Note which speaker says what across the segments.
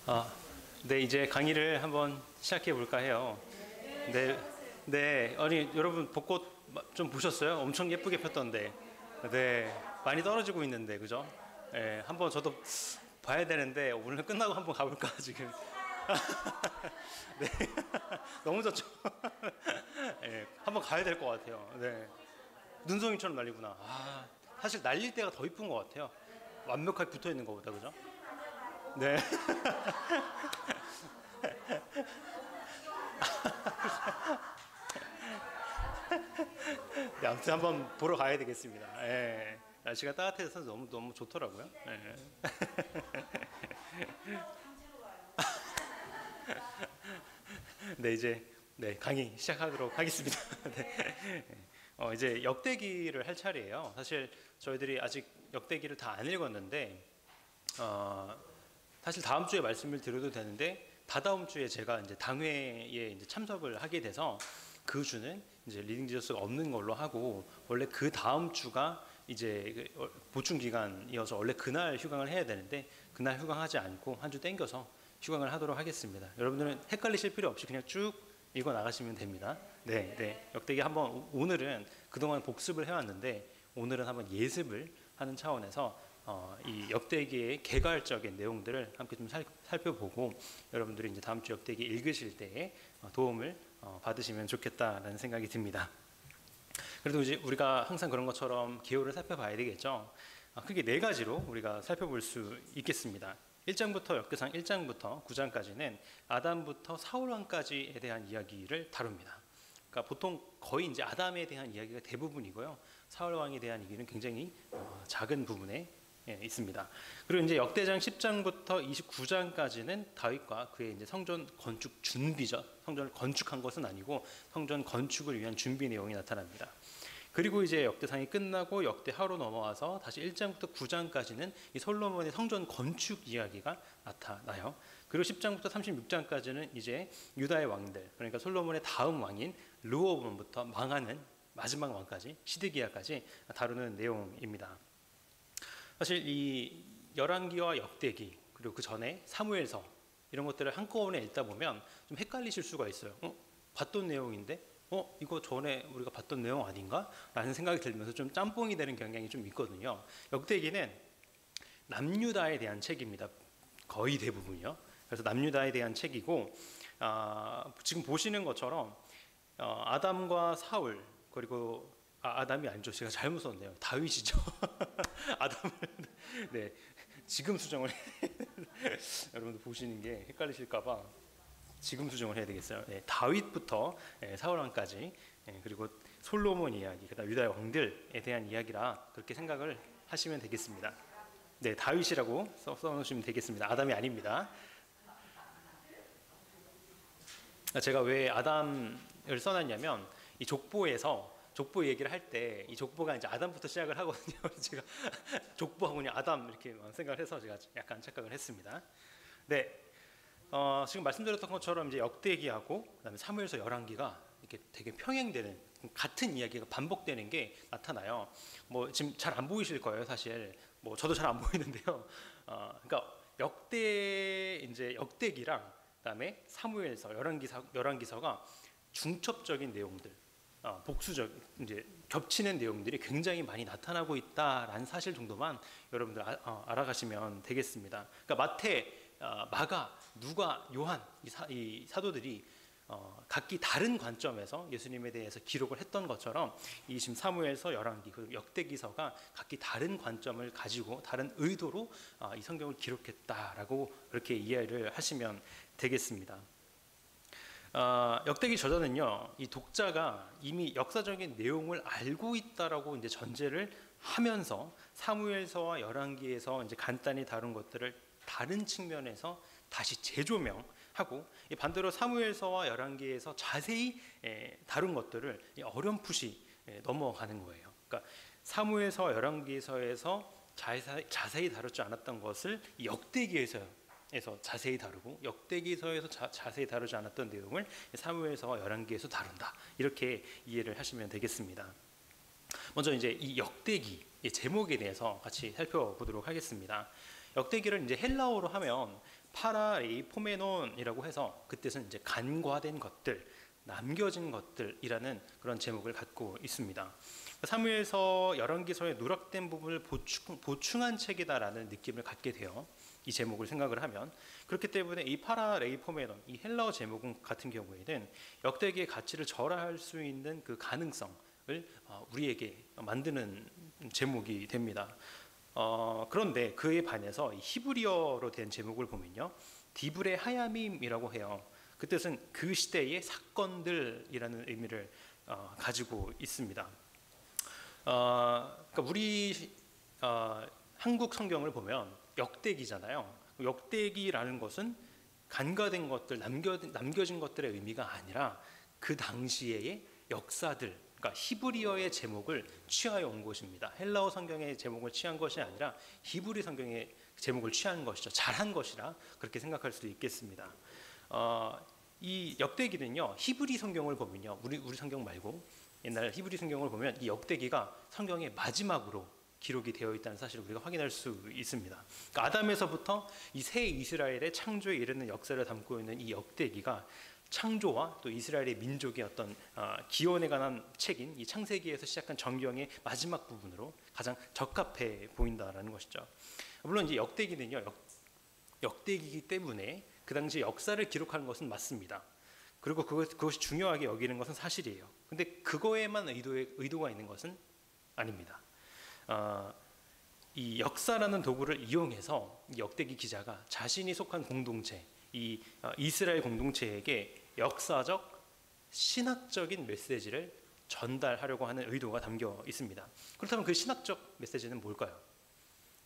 Speaker 1: 아, 네, 이제 강의를 한번 시작해 볼까 해요. 네, 네, 아니, 여러분, 벚꽃 좀 보셨어요? 엄청 예쁘게 폈던데. 네, 많이 떨어지고 있는데, 그죠? 네, 한번 저도 봐야 되는데, 오늘 끝나고 한번 가볼까, 지금. 네, 너무 좋죠? 네, 한번 가야 될 것 같아요. 네, 눈송이처럼 날리구나. 아, 사실 날릴 때가 더 이쁜 것 같아요. 완벽하게 붙어 있는 것보다, 그죠? 네. 네, 아무튼 한번 보러 가야 되겠습니다. 예. 날씨가 따뜻해서 너무 너무 좋더라고요. 예. 네, 이제 네, 강의 시작하도록 하겠습니다. 네. 이제 역대기를 할 차례예요. 사실 저희들이 아직 역대기를 다 안 읽었는데 어, 사실 다음 주에 말씀을 드려도 되는데 다다음 주에 제가 이제 당회에 이제 참석을 하게 돼서 그 주는 이제 리딩 지저스가 없는 걸로 하고, 원래 그 다음 주가 이제 보충 기간이어서 원래 그날 휴강을 해야 되는데 그날 휴강하지 않고 한 주 땡겨서 휴강을 하도록 하겠습니다. 여러분들은 헷갈리실 필요 없이 그냥 쭉 읽어 나가시면 됩니다. 네, 네. 역대기 한번 오늘은 그동안 복습을 해왔는데 오늘은 한번 예습을 하는 차원에서 이 역대기의 개괄적인 내용들을 함께 좀 살펴보고 여러분들이 이제 다음 주 역대기 읽으실 때에 도움을 받으시면 좋겠다라는 생각이 듭니다. 그래도 이제 우리가 항상 그런 것처럼 기호를 살펴봐야 되겠죠. 크게 네 가지로 우리가 살펴볼 수 있겠습니다. 1장부터 역대상 1장부터 9장까지는 아담부터 사울왕까지에 대한 이야기를 다룹니다. 그러니까 보통 거의 이제 아담에 대한 이야기가 대부분이고요. 사울왕에 대한 얘기는 굉장히 작은 부분에 있습니다. 그리고 이제 역대장 10장부터 29장까지는 다윗과 그의 이제 성전 건축 준비죠. 성전을 건축한 것은 아니고 성전 건축을 위한 준비 내용이 나타납니다. 그리고 이제 역대상이 끝나고 역대하로 넘어와서 다시 1장부터 9장까지는 이 솔로몬의 성전 건축 이야기가 나타나요. 그리고 10장부터 36장까지는 이제 유다의 왕들, 그러니까 솔로몬의 다음 왕인 르호보암부터 망하는 마지막 왕까지, 시드기야까지 다루는 내용입니다. 사실 이 열왕기와 역대기, 그리고 그 전에 사무엘서 이런 것들을 한꺼번에 읽다 보면 좀 헷갈리실 수가 있어요. 봤던 내용인데 이거 전에 우리가 봤던 내용 아닌가? 라는 생각이 들면서 좀 짬뽕이 되는 경향이 좀 있거든요. 역대기는 남유다에 대한 책입니다. 거의 대부분이요. 그래서 남유다에 대한 책이고, 지금 보시는 것처럼 아담과 사울, 그리고 아담이 아니죠. 제가 잘못 썼네요. 다윗이죠. 아담을 네, 지금 수정을 여러분들 보시는 게 헷갈리실까봐 지금 수정을 해야 되겠어요. 네, 다윗부터 사울왕까지, 그리고 솔로몬 이야기, 그다음 유다의 왕들에 대한 이야기라 그렇게 생각을 하시면 되겠습니다. 네, 다윗이라고 써놓으시면 되겠습니다. 아담이 아닙니다. 제가 왜 아담을 써놨냐면 이 족보에서 족보 얘기를 할 때 이 족보가 이제 아담부터 시작을 하거든요. 제가 족보하고 그냥 아담 이렇게 생각을 해서 제가 약간 착각을 했습니다. 네. 지금 말씀드렸던 것처럼 이제 역대기하고 그다음에 사무엘서 열왕기가 이렇게 되게 평행되는 같은 이야기가 반복되는 게 나타나요. 뭐 지금 잘 안 보이실 거예요, 사실. 뭐 저도 잘 안 보이는데요. 그러니까 이제 역대기랑 그다음에 사무엘서 열왕기서가 중첩적인 내용들, 복수적 이제 겹치는 내용들이 굉장히 많이 나타나고 있다라는 사실 정도만 여러분들 알아가시면 되겠습니다. 그러니까 마태, 마가, 누가, 요한 이 사도들이 각기 다른 관점에서 예수님에 대해서 기록을 했던 것처럼 이 지금 사무엘서, 열왕기, 그리고 역대기서가 각기 다른 관점을 가지고 다른 의도로 이 성경을 기록했다라고 그렇게 이해를 하시면 되겠습니다. 역대기 저자는요, 이 독자가 이미 역사적인 내용을 알고 있다라고 이제 전제를 하면서 사무엘서와 열왕기에서 이제 간단히 다룬 것들을 다른 측면에서 다시 재조명하고, 반대로 사무엘서와 열왕기에서 자세히 다룬 것들을 어렴풋이 넘어가는 거예요. 그러니까 사무엘서와 열왕기에서 자세히 다루지 않았던 것을 역대기에서 자세히 다루고, 역대기서에서 자세히 다루지 않았던 내용을 사무엘서와 열왕기에서 다룬다, 이렇게 이해를 하시면 되겠습니다. 먼저 이제 이 역대기 제목에 대해서 같이 살펴보도록 하겠습니다. 역대기를 이제 헬라어로 하면 파라레이포메논이라고 해서 그 뜻은 이제 간과된 것들, 남겨진 것들이라는 그런 제목을 갖고 있습니다. 사무엘서 열왕기서의 누락된 부분을 보충한 책이다라는 느낌을 갖게 돼요. 이 제목을 생각을 하면. 그렇기 때문에 이 파라레이포메논, 이 헬라어 제목 같은 경우에는 역대기의 가치를 절하할 수 있는 그 가능성을 우리에게 만드는 제목이 됩니다. 그런데 그에 반해서 히브리어로 된 제목을 보면요, 디브레 하야밈이라고 해요. 그 뜻은 그 시대의 사건들이라는 의미를 가지고 있습니다. 그러니까 우리 한국 성경을 보면 역대기잖아요. 역대기라는 것은 간과된 것들, 남겨진 것들의 의미가 아니라 그 당시의 역사들, 그러니까 히브리어의 제목을 취하여 온 것입니다. 헬라어 성경의 제목을 취한 것이 아니라 히브리 성경의 제목을 취한 것이죠. 잘한 것이라 그렇게 생각할 수도 있겠습니다. 이 역대기는요, 히브리 성경을 보면요, 우리 성경 말고 옛날 히브리 성경을 보면 이 역대기가 성경의 마지막으로 기록이 되어 있다는 사실을 우리가 확인할 수 있습니다. 그러니까 아담에서부터 이 새 이스라엘의 창조에 이르는 역사를 담고 있는 이 역대기가 창조와 또 이스라엘의 민족의 어떤 기원에 관한 책인 이 창세기에서 시작한 정경의 마지막 부분으로 가장 적합해 보인다라는 것이죠. 물론 이제 역대기는요, 역대기이기 때문에 그 당시 역사를 기록하는 것은 맞습니다. 그리고 그것이 중요하게 여기는 것은 사실이에요. 근데 그거에만 의도가 있는 것은 아닙니다. 이 역사라는 도구를 이용해서 이 역대기 기자가 자신이 속한 공동체, 이 이스라엘 공동체에게 역사적, 신학적인 메시지를 전달하려고 하는 의도가 담겨 있습니다. 그렇다면 그 신학적 메시지는 뭘까요?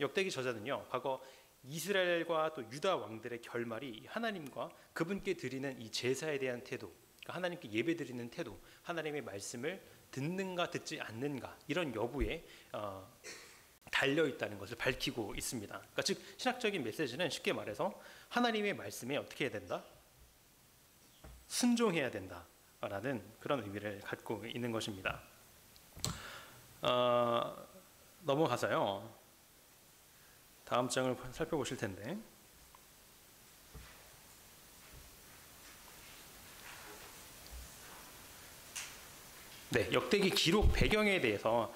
Speaker 1: 역대기 저자는요, 과거 이스라엘과 또 유다 왕들의 결말이 하나님과 그분께 드리는 이 제사에 대한 태도, 그러니까 하나님께 예배 드리는 태도, 하나님의 말씀을 듣는가 듣지 않는가, 이런 여부에 달려 있다는 것을 밝히고 있습니다. 그러니까 즉 신학적인 메시지는 쉽게 말해서 하나님의 말씀에 어떻게 해야 된다? 순종해야 된다라는 그런 의미를 갖고 있는 것입니다. 넘어가서요, 다음 장을 살펴보실 텐데, 네, 역대기 기록 배경에 대해서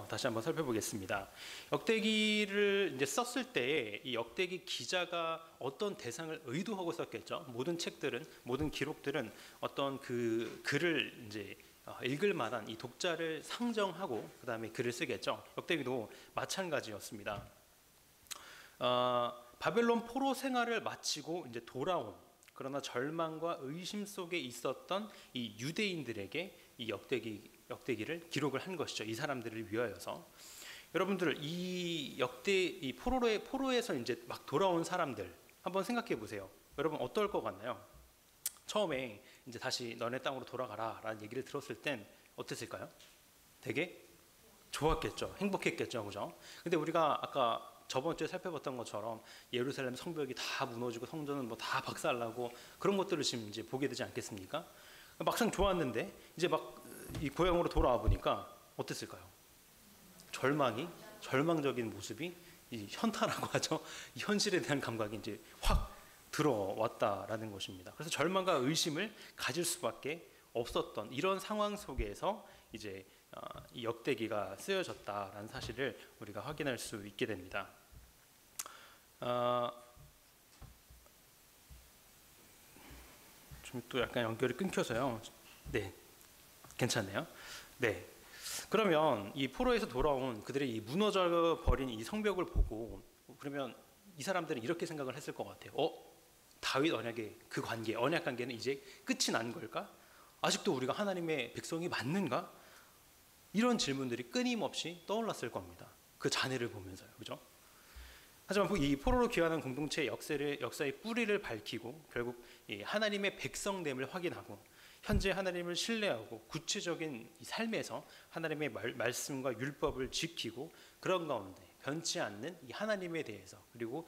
Speaker 1: 다시 한번 살펴보겠습니다. 역대기를 이제 썼을 때 이 역대기 기자가 어떤 대상을 의도하고 썼겠죠. 모든 책들은, 모든 기록들은 어떤 그 글을 이제 읽을 만한 이 독자를 상정하고 그 다음에 글을 쓰겠죠. 역대기도 마찬가지였습니다. 바벨론 포로 생활을 마치고 이제 돌아온, 그러나 절망과 의심 속에 있었던 이 유대인들에게 이 역대기를 기록을 한 것이죠. 이 사람들을 위하여서. 여러분들 이 포로에서 이제 막 돌아온 사람들 한번 생각해 보세요. 여러분 어떨 것 같나요? 처음에 이제 다시 너네 땅으로 돌아가라라는 얘기를 들었을 땐 어땠을까요? 되게 좋았겠죠. 행복했겠죠, 그죠? 근데 우리가 아까 저번 주에 살펴봤던 것처럼 예루살렘 성벽이 다 무너지고 성전은 뭐 다 박살나고 그런 것들을 지금 이제 보게 되지 않겠습니까? 막상 좋았는데 이제 막 이 고향으로 돌아와 보니까 어땠을까요? 절망적인 모습이 이 현타라고 하죠. 이 현실에 대한 감각이 이제 확 들어왔다라는 것입니다. 그래서 절망과 의심을 가질 수밖에 없었던 이런 상황 속에서 이제 이 역대기가 쓰여졌다라는 사실을 우리가 확인할 수 있게 됩니다. 좀 또 약간 연결이 끊겨서요. 네, 괜찮네요. 네, 그러면 이 포로에서 돌아온 그들의 이 무너져 버린 이 성벽을 보고 그러면 이 사람들은 이렇게 생각을 했을 것 같아요. 다윗 언약의 그 관계, 언약 관계는 이제 끝이 난 걸까? 아직도 우리가 하나님의 백성이 맞는가? 이런 질문들이 끊임없이 떠올랐을 겁니다. 그 잔해를 보면서요, 그죠? 하지만 이 포로로 귀환한 공동체의 역사의 뿌리를 밝히고 결국 이 하나님의 백성됨을 확인하고 현재 하나님을 신뢰하고 구체적인 이 삶에서 하나님의 말씀과 율법을 지키고 그런 가운데 변치 않는 이 하나님에 대해서 그리고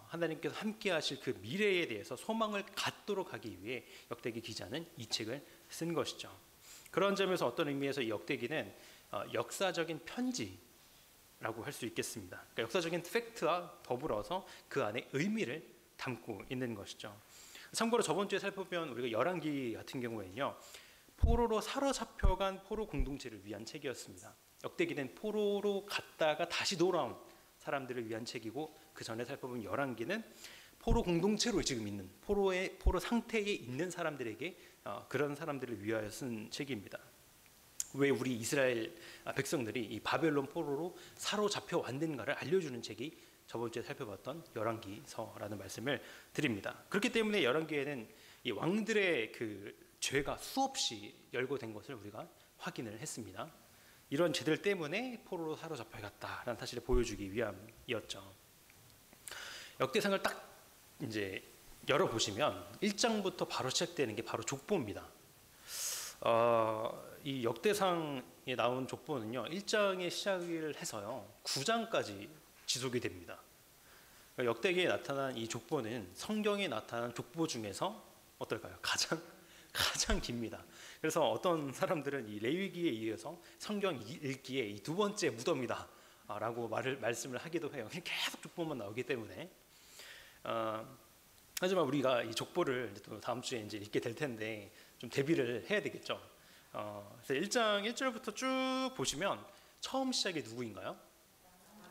Speaker 1: 하나님께서 함께 하실 그 미래에 대해서 소망을 갖도록 하기 위해 역대기 기자는 이 책을 쓴 것이죠. 그런 점에서 어떤 의미에서 이 역대기는 역사적인 편지라고 할 수 있겠습니다. 그러니까 역사적인 팩트와 더불어서 그 안에 의미를 담고 있는 것이죠. 참고로 저번 주에 살펴본 우리가 열왕기 같은 경우에는요, 포로로 사로잡혀간 포로 공동체를 위한 책이었습니다. 역대기는 포로로 갔다가 다시 돌아온 사람들을 위한 책이고, 그 전에 살펴본 열왕기는 포로 공동체로 지금 있는 포로 상태에 있는 사람들에게 그런 사람들을 위하여 쓴 책입니다. 왜 우리 이스라엘 백성들이 이 바벨론 포로로 사로잡혀 왔는가를 알려주는 책이 저번 주에 살펴봤던 열왕기서라는 말씀을 드립니다. 그렇기 때문에 열왕기에는 이 왕들의 그 죄가 수없이 열거된 것을 우리가 확인을 했습니다. 이런 죄들 때문에 포로로 사로잡혀 갔다라는 사실을 보여주기 위함이었죠. 역대상을 딱 이제 열어보시면 1장부터 바로 시작되는 게 바로 족보입니다. 이 역대상에 나온 족보는요, 1장에 시작을 해서요 9장까지 지속이 됩니다. 그러니까 역대기에 나타난 이 족보는 성경에 나타난 족보 중에서 어떨까요? 가장 깁니다. 그래서 어떤 사람들은 이 레위기에 이어서 성경 읽기에 이 두 번째 무덤이다 라고 말씀을 하기도 해요. 계속 족보만 나오기 때문에. 하지만 우리가 이 족보를 또 다음 주에 이제 읽게 될 텐데 좀 대비를 해야 되겠죠. 그래서 1장 1절부터 쭉 보시면 처음 시작이 누구인가요?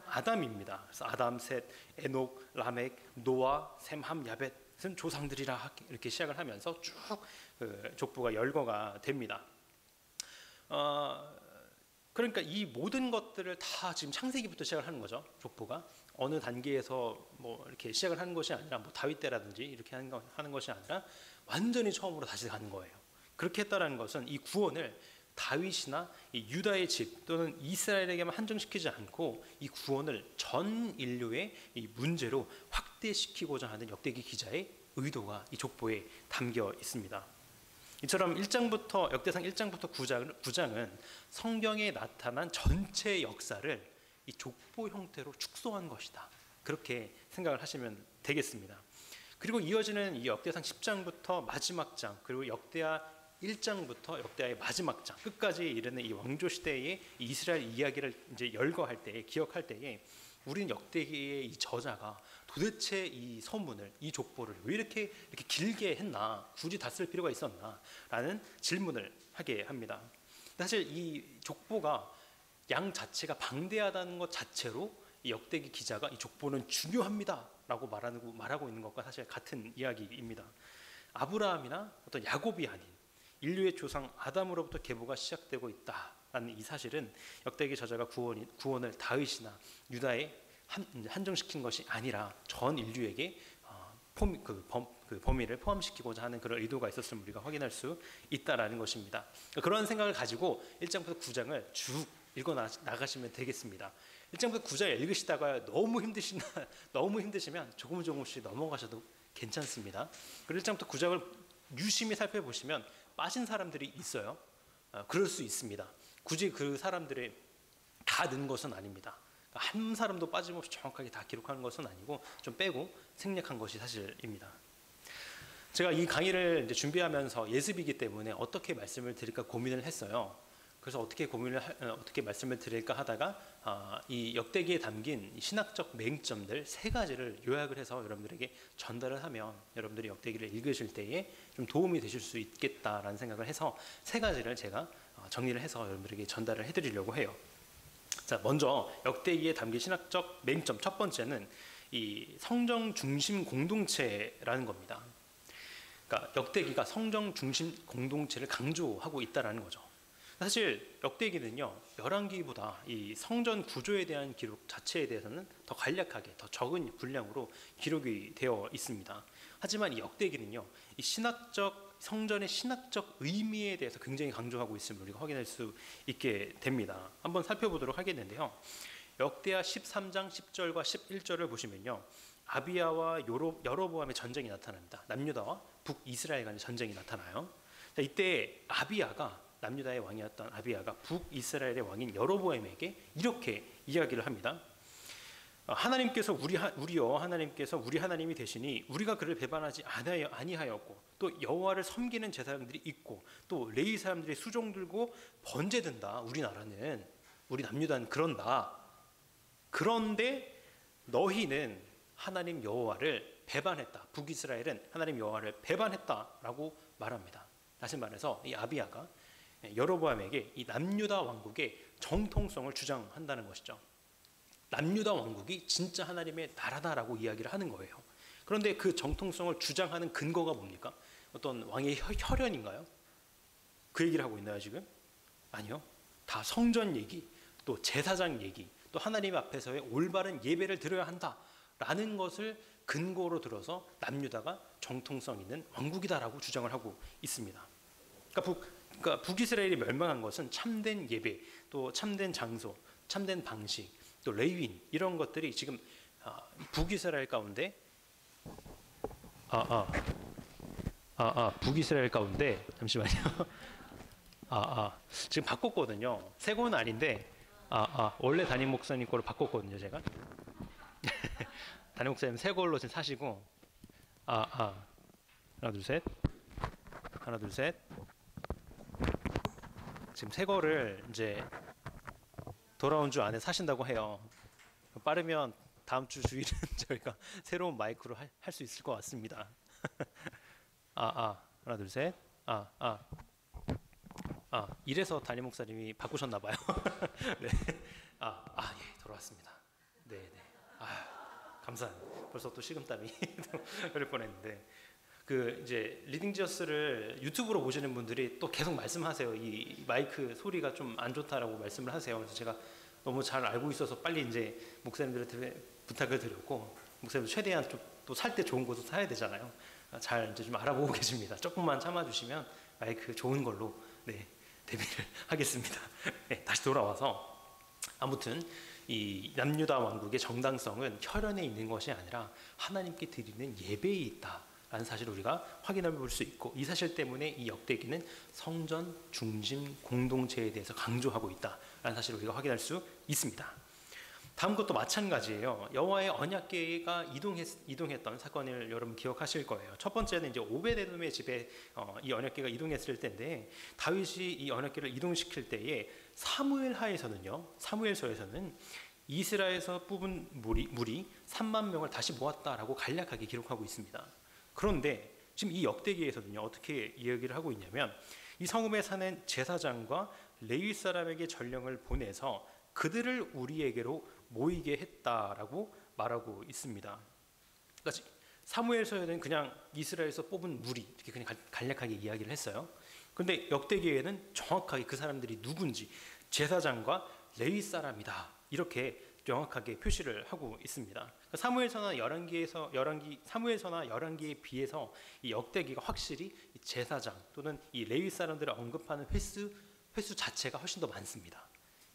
Speaker 1: 아담입니다. 그래서 아담, 셋, 에녹, 라멕, 노아, 셈, 함, 야벳은 조상들이라 이렇게 시작을 하면서 쭉 그 족보가 열거가 됩니다. 그러니까 이 모든 것들을 다 지금 창세기부터 시작을 하는 거죠. 족보가 어느 단계에서 뭐 이렇게 시작을 하는 것이 아니라 뭐 다윗 때라든지 이렇게 하는 것이 아니라 완전히 처음으로 다시 가는 거예요. 그렇게 했다라는 것은 이 구원을 다윗이나 이 유다의 집 또는 이스라엘에게만 한정시키지 않고 이 구원을 전 인류의 이 문제로 확대시키고자 하는 역대기 기자의 의도가 이 족보에 담겨 있습니다. 이처럼 역대상 1장부터 9장은 성경에 나타난 전체 역사를 이 족보 형태로 축소한 것이다. 그렇게 생각을 하시면 되겠습니다. 그리고 이어지는 이 역대상 10장부터 마지막 장, 그리고 역대하 1장부터 역대하의 마지막 장 끝까지 이르는 이 왕조 시대의 이스라엘 이야기를 이제 열거할 때에, 기억할 때에 우리는 역대기의 이 저자가 도대체 이 서문을, 이 족보를 왜 이렇게 길게 했나, 굳이 다 쓸 필요가 있었나 라는 질문을 하게 합니다. 사실 이 족보가 양 자체가 방대하다는 것 자체로 이 역대기 기자가 이 족보는 중요합니다 라고 말하고 있는 것과 사실 같은 이야기입니다. 아브라함이나 어떤 야곱이 아닌 인류의 조상 아담으로부터 계보가 시작되고 있다라는 이 사실은 역대기 저자가 구원을 다윗이나 유다에 한정시킨 것이 아니라 전 인류에게 범위를 포함시키고자 하는 그런 의도가 있었음을 우리가 확인할 수 있다라는 것입니다. 그런 생각을 가지고 1장부터 9장을 쭉 읽어 나가시면 되겠습니다. 1장부터 9장 읽으시다가 너무 힘드시면 조금씩 넘어가셔도 괜찮습니다. 그리고 1장부터 9장을 유심히 살펴보시면 빠진 사람들이 있어요. 그럴 수 있습니다. 굳이 그 사람들의 다 넣은 것은 아닙니다. 한 사람도 빠짐없이 정확하게 다 기록하는 것은 아니고 좀 빼고 생략한 것이 사실입니다. 제가 이 강의를 이제 준비하면서 예습이기 때문에 어떻게 말씀을 드릴까 고민을 했어요. 그래서 어떻게 말씀을 드릴까 하다가 이 역대기에 담긴 신학적 맹점들 3가지를 요약을 해서 여러분들에게 전달을 하면 여러분들이 역대기를 읽으실 때에 좀 도움이 되실 수 있겠다라는 생각을 해서 3가지를 제가 정리를 해서 여러분들에게 전달을 해드리려고 해요. 자, 먼저 역대기에 담긴 신학적 맹점 첫 번째는 이 성정 중심 공동체라는 겁니다. 그러니까 역대기가 성정 중심 공동체를 강조하고 있다라는 거죠. 사실 역대기는요, 열왕기보다 이 성전 구조에 대한 기록 자체에 대해서는 더 간략하게, 더 적은 분량으로 기록이 되어 있습니다. 하지만 이 역대기는요, 이 성전의 신학적 의미에 대해서 굉장히 강조하고 있음을 우리가 확인할 수 있게 됩니다. 한번 살펴보도록 하겠는데요. 역대하 13장 10절과 11절을 보시면요, 아비야와 여로보암의 전쟁이 나타납니다. 남유다와 북이스라엘 간의 전쟁이 나타나요. 자, 이때 남유다의 왕이었던 아비야가 북이스라엘의 왕인 여로보암에게 이렇게 이야기를 합니다. 하나님께서 하나님께서 우리 하나님이 되시니 우리가 그를 배반하지 아니하였고 또 여호와를 섬기는 제사장들이 있고 또 레위 사람들이 수종 들고 번제든다. 우리 남유다는 그런다. 그런데 너희는 하나님 여호와를 배반했다. 북이스라엘은 하나님 여호와를 배반했다라고 말합니다. 다시 말해서 이 아비야가 여로보암에게 이 남유다 왕국의 정통성을 주장한다는 것이죠. 남유다 왕국이 진짜 하나님의 나라다라고 이야기를 하는 거예요. 그런데 그 정통성을 주장하는 근거가 뭡니까? 어떤 왕의 혈연인가요? 그 얘기를 하고 있나요 지금? 아니요. 다 성전 얘기, 또 제사장 얘기, 또 하나님 앞에서의 올바른 예배를 드려야 한다라는 것을 근거로 들어서 남유다가 정통성 있는 왕국이다라고 주장을 하고 있습니다. 그러니까 북이스라엘이 멸망한 것은 참된 예배, 또 참된 장소, 참된 방식, 또 레위인 이런 것들이 지금 북이스라엘 가운데 북이스라엘 가운데 잠시만요. 지금 바꿨거든요. 새 거는 아닌데 원래 담임 목사님 거로 바꿨거든요 제가. 담임 목사님 새 걸로 지금 사시고 하나 둘 셋 지금 새 거를 이제 돌아온 주 안에 사신다고 해요. 빠르면 다음 주 주일은 저희가 새로운 마이크로 할 수 있을 것 같습니다. 하나 둘 셋 이래서 담임 목사님이 바꾸셨나 봐요. 네. 예, 돌아왔습니다. 네. 감사합니다. 벌써 또 식은땀이 흐를 뻔했는데 이제 리딩지어스를 유튜브로 보시는 분들이 또 계속 말씀하세요. 이 마이크 소리가 좀 안 좋다라고 말씀을 하세요. 그래서 제가 너무 잘 알고 있어서 빨리 이제 목사님들한테 부탁을 드렸고 목사님도 최대한 또 살 때 좋은 곳을 사야 되잖아요. 잘 이제 좀 알아보고 계십니다. 조금만 참아주시면 마이크 좋은 걸로 데뷔를 하겠습니다. 다시 돌아와서 아무튼 이 남유다 왕국의 정당성은 혈연에 있는 것이 아니라 하나님께 드리는 예배에 있다라는 사실을 우리가 확인해 볼 수 있고 이 사실 때문에 이 역대기는 성전 중심 공동체에 대해서 강조하고 있다라는 사실을 우리가 확인할 수 있습니다. 다음 것도 마찬가지예요. 여호와의 언약궤가 이동했던 사건을 여러분 기억하실 거예요. 첫 번째는 이제 오베데돔의 집에 이 언약궤가 이동했을 때인데 다윗이 이 언약궤를 이동시킬 때에 사무엘서에서는 이스라엘에서 뽑은 무리 3만 명을 다시 모았다라고 간략하게 기록하고 있습니다. 그런데 지금 이 역대기에서는요 어떻게 이야기를 하고 있냐면 이 성읍에 사는 제사장과 레위 사람에게 전령을 보내서 그들을 우리에게로 모이게 했다라고 말하고 있습니다. 그러니까 사무엘서에는 그냥 이스라엘에서 뽑은 무리 이렇게 그냥 간략하게 이야기를 했어요. 그런데 역대기에는 정확하게 그 사람들이 누군지 제사장과 레위 사람이다 이렇게 명확하게 표시를 하고 있습니다. 사무엘서나 열왕기에 비해서 이 역대기가 확실히 이 제사장 또는 이 레위 사람들을 언급하는 횟수 자체가 훨씬 더 많습니다.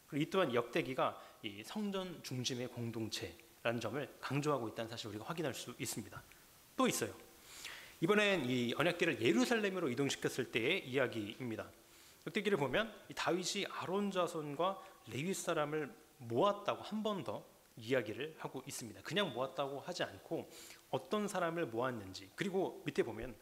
Speaker 1: 그리고 이 또한 역대기가 이 성전 중심의 공동체라는 점을 강조하고 있다는 사실을 우리가 확인할 수 있습니다. 또 있어요. 이번엔 이 언약궤를 예루살렘으로 이동시켰을 때의 이야기입니다. 역대기를 보면 이 다윗이 아론 자손과 레위 사람을 모았다고 한 번 더 이야기를 하고 있습니다. 그냥 모았다고 하지 않고 어떤 사람을 모았는지 그리고 밑에 보면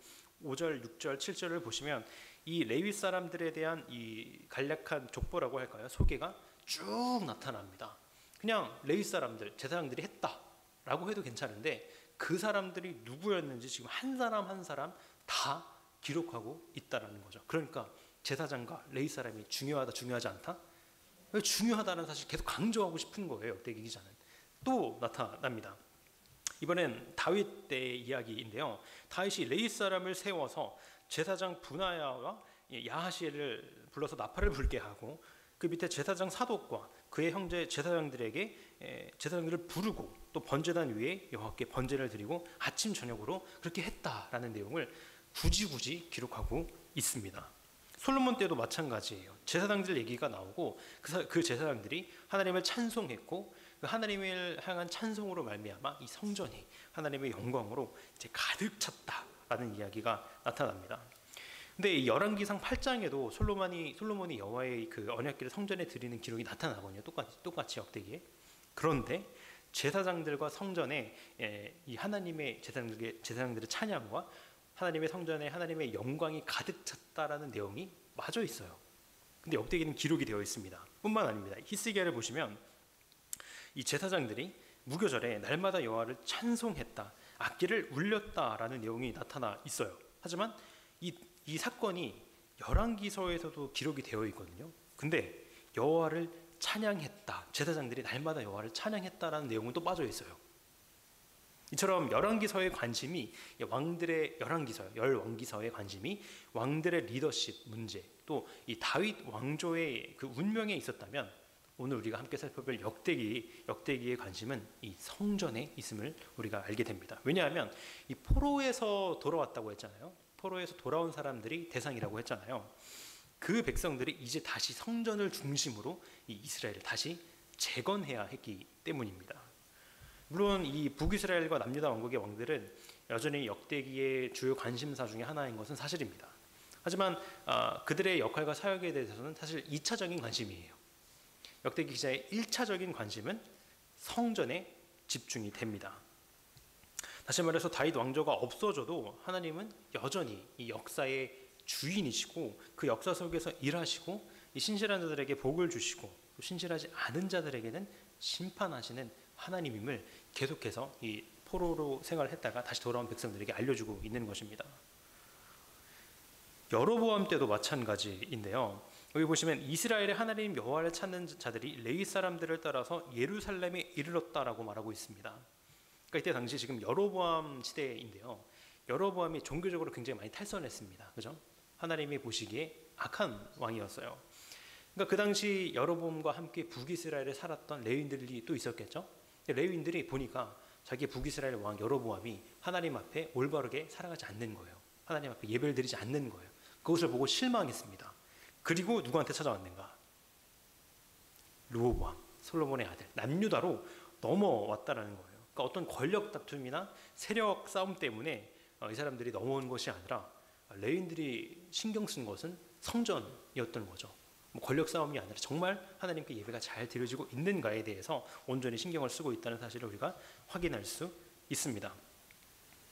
Speaker 1: 5절, 6절, 7절을 보시면 이 레위 사람들에 대한 이 간략한 족보라고 할까요? 소개가 쭉 나타납니다. 그냥 레위 사람들, 제사장들이 했다라고 해도 괜찮은데 그 사람들이 누구였는지 지금 한 사람 한 사람 다 기록하고 있다라는 거죠. 그러니까 제사장과 레위 사람이 중요하다, 중요하지 않다? 중요하다는 사실 계속 강조하고 싶은 거예요. 역대기 기자는. 또 나타납니다. 이번엔 다윗 때의 이야기인데요. 다윗이 레위 사람을 세워서 제사장 분하야와 야하시엘을 불러서 나팔을 불게 하고 그 밑에 제사장 사독과 그의 형제 제사장들에게 제사장들을 부르고 또 번제단 위에 여호와께 번제를 드리고 아침 저녁으로 그렇게 했다라는 내용을 굳이 기록하고 있습니다. 솔로몬 때도 마찬가지예요. 제사장들 얘기가 나오고 그 제사장들이 하나님을 찬송했고 그 하나님을 향한 찬송으로 말미암아 이 성전이 하나님의 영광으로 이제 가득 찼다라는 이야기가 나타납니다. 근데 이 열왕기상 8장에도 솔로몬이 여호와의 그 언약궤를 성전에 드리는 기록이 나타나거든요. 똑같이 역대기에. 그런데 제사장들과 성전에 이 하나님의 제사장들의 찬양과 하나님의 성전에 하나님의 영광이 가득 찼다라는 내용이 마저 있어요. 근데 역대기는 기록이 되어 있습니다. 뿐만 아닙니다. 히스기야를 보시면 이 제사장들이 무교절에 날마다 여호와를 찬송했다. 악기를 울렸다라는 내용이 나타나 있어요. 하지만 이 사건이 열왕기서에서도 기록이 되어 있거든요. 근데 여호와를 찬양했다, 제사장들이 날마다 여호와를 찬양했다라는 내용은 또 빠져 있어요. 이처럼 열왕기서의 관심이 왕들의 열왕기서의 관심이 왕들의 리더십 문제, 또 이 다윗 왕조의 그 운명에 있었다면, 오늘 우리가 함께 살펴볼 역대기의 관심은 이 성전에 있음을 우리가 알게 됩니다. 왜냐하면 이 포로에서 돌아왔다고 했잖아요. 포로에서 돌아온 사람들이 대상이라고 했잖아요. 그 백성들이 이제 다시 성전을 중심으로 이 이스라엘을 다시 재건해야 했기 때문입니다. 물론 이 북이스라엘과 남유다 왕국의 왕들은 여전히 역대기의 주요 관심사 중에 하나인 것은 사실입니다. 하지만 그들의 역할과 사역에 대해서는 사실 2차적인 관심이에요. 역대기 기자의 1차적인 관심은 성전에 집중이 됩니다. 다시 말해서 다윗 왕조가 없어져도 하나님은 여전히 이 역사의 주인이시고 그 역사 속에서 일하시고 이 신실한 자들에게 복을 주시고 또 신실하지 않은 자들에게는 심판하시는 하나님임을 계속해서 이 포로로 생활했다가 다시 돌아온 백성들에게 알려주고 있는 것입니다. 여로보암 때도 마찬가지인데요. 여기 보시면 이스라엘의 하나님 여호와를 찾는 자들이 레위 사람들을 따라서 예루살렘에 이르렀다라고 말하고 있습니다. 그러니까 이때 당시 지금 여로보암 시대인데요. 여로보암이 종교적으로 굉장히 많이 탈선했습니다. 그죠? 하나님이 보시기에 악한 왕이었어요. 그러니까 그 당시 여로보암과 함께 북이스라엘에 살았던 레위인들이 또 있었겠죠. 레위인들이 보니까 자기 북이스라엘 왕 여로보암이 하나님 앞에 올바르게 살아가지 않는 거예요. 하나님 앞에 예배를 드리지 않는 거예요. 그것을 보고 실망했습니다. 그리고 누구한테 찾아왔는가? 르호보암, 솔로몬의 아들 남유다로 넘어왔다라는 거예요. 그러니까 어떤 권력 다툼이나 세력 싸움 때문에 이 사람들이 넘어온 것이 아니라 레위인들이 신경 쓴 것은 성전이었던 거죠. 권력 싸움이 아니라 정말 하나님께 예배가 잘 드려지고 있는가에 대해서 온전히 신경을 쓰고 있다는 사실을 우리가 확인할 수 있습니다.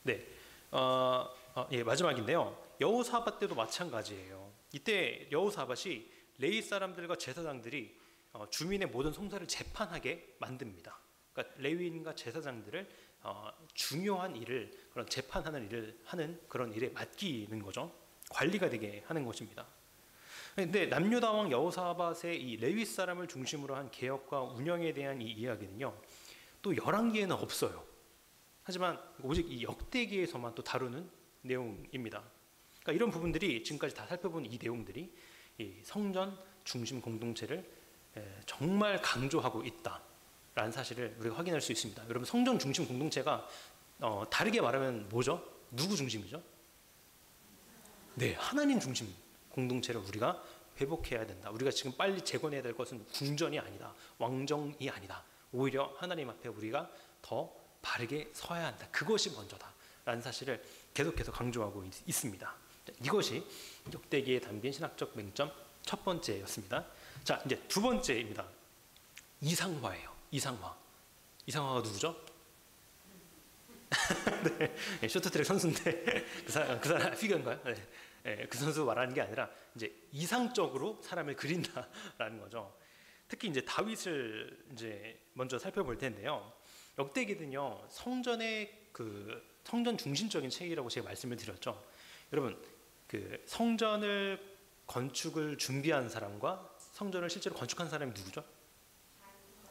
Speaker 1: 네, 마지막인데요. 여호사밧 때도 마찬가지예요. 이때 여호사밧이 레위 사람들과 제사장들이 주민의 모든 송사를 재판하게 만듭니다. 그러니까 레위인과 제사장들을 중요한 일을, 그런 재판하는 일을 하는 그런 일에 맡기는 거죠. 관리가 되게 하는 것입니다. 그런데 남유다 왕 여호사밧의 이 레위 사람을 중심으로 한 개혁과 운영에 대한 이 이야기는요, 또 열왕기에는 없어요. 하지만 오직 이 역대기에서만 또 다루는 내용입니다. 그러니까 이런 부분들이 지금까지 다 살펴본 이 내용들이 이 성전 중심 공동체를 정말 강조하고 있다라는 사실을 우리가 확인할 수 있습니다. 여러분, 성전 중심 공동체가 다르게 말하면 뭐죠? 누구 중심이죠? 네, 하나님 중심 공동체를 우리가 회복해야 된다. 우리가 지금 빨리 재건해야 될 것은 궁전이 아니다, 왕정이 아니다. 오히려 하나님 앞에 우리가 더 바르게 서야 한다. 그것이 먼저다라는 사실을 계속해서 강조하고 있습니다. 이것이 역대기에 담긴 신학적 맹점 첫 번째였습니다. 자, 이제 두 번째입니다. 이상화예요. 이상화가 누구죠? 네, 쇼트트랙 선수인데 그 사람 피겨인가요? 네, 그 선수 말하는 게 아니라 이제 이상적으로 사람을 그린다라는 거죠. 특히 이제 다윗을 이제 먼저 살펴볼 텐데요. 역대기는요, 성전 중심적인 책이라고 제가 말씀을 드렸죠. 여러분, 그 성전을 건축을 준비한 사람과 성전을 실제로 건축한 사람이 누구죠?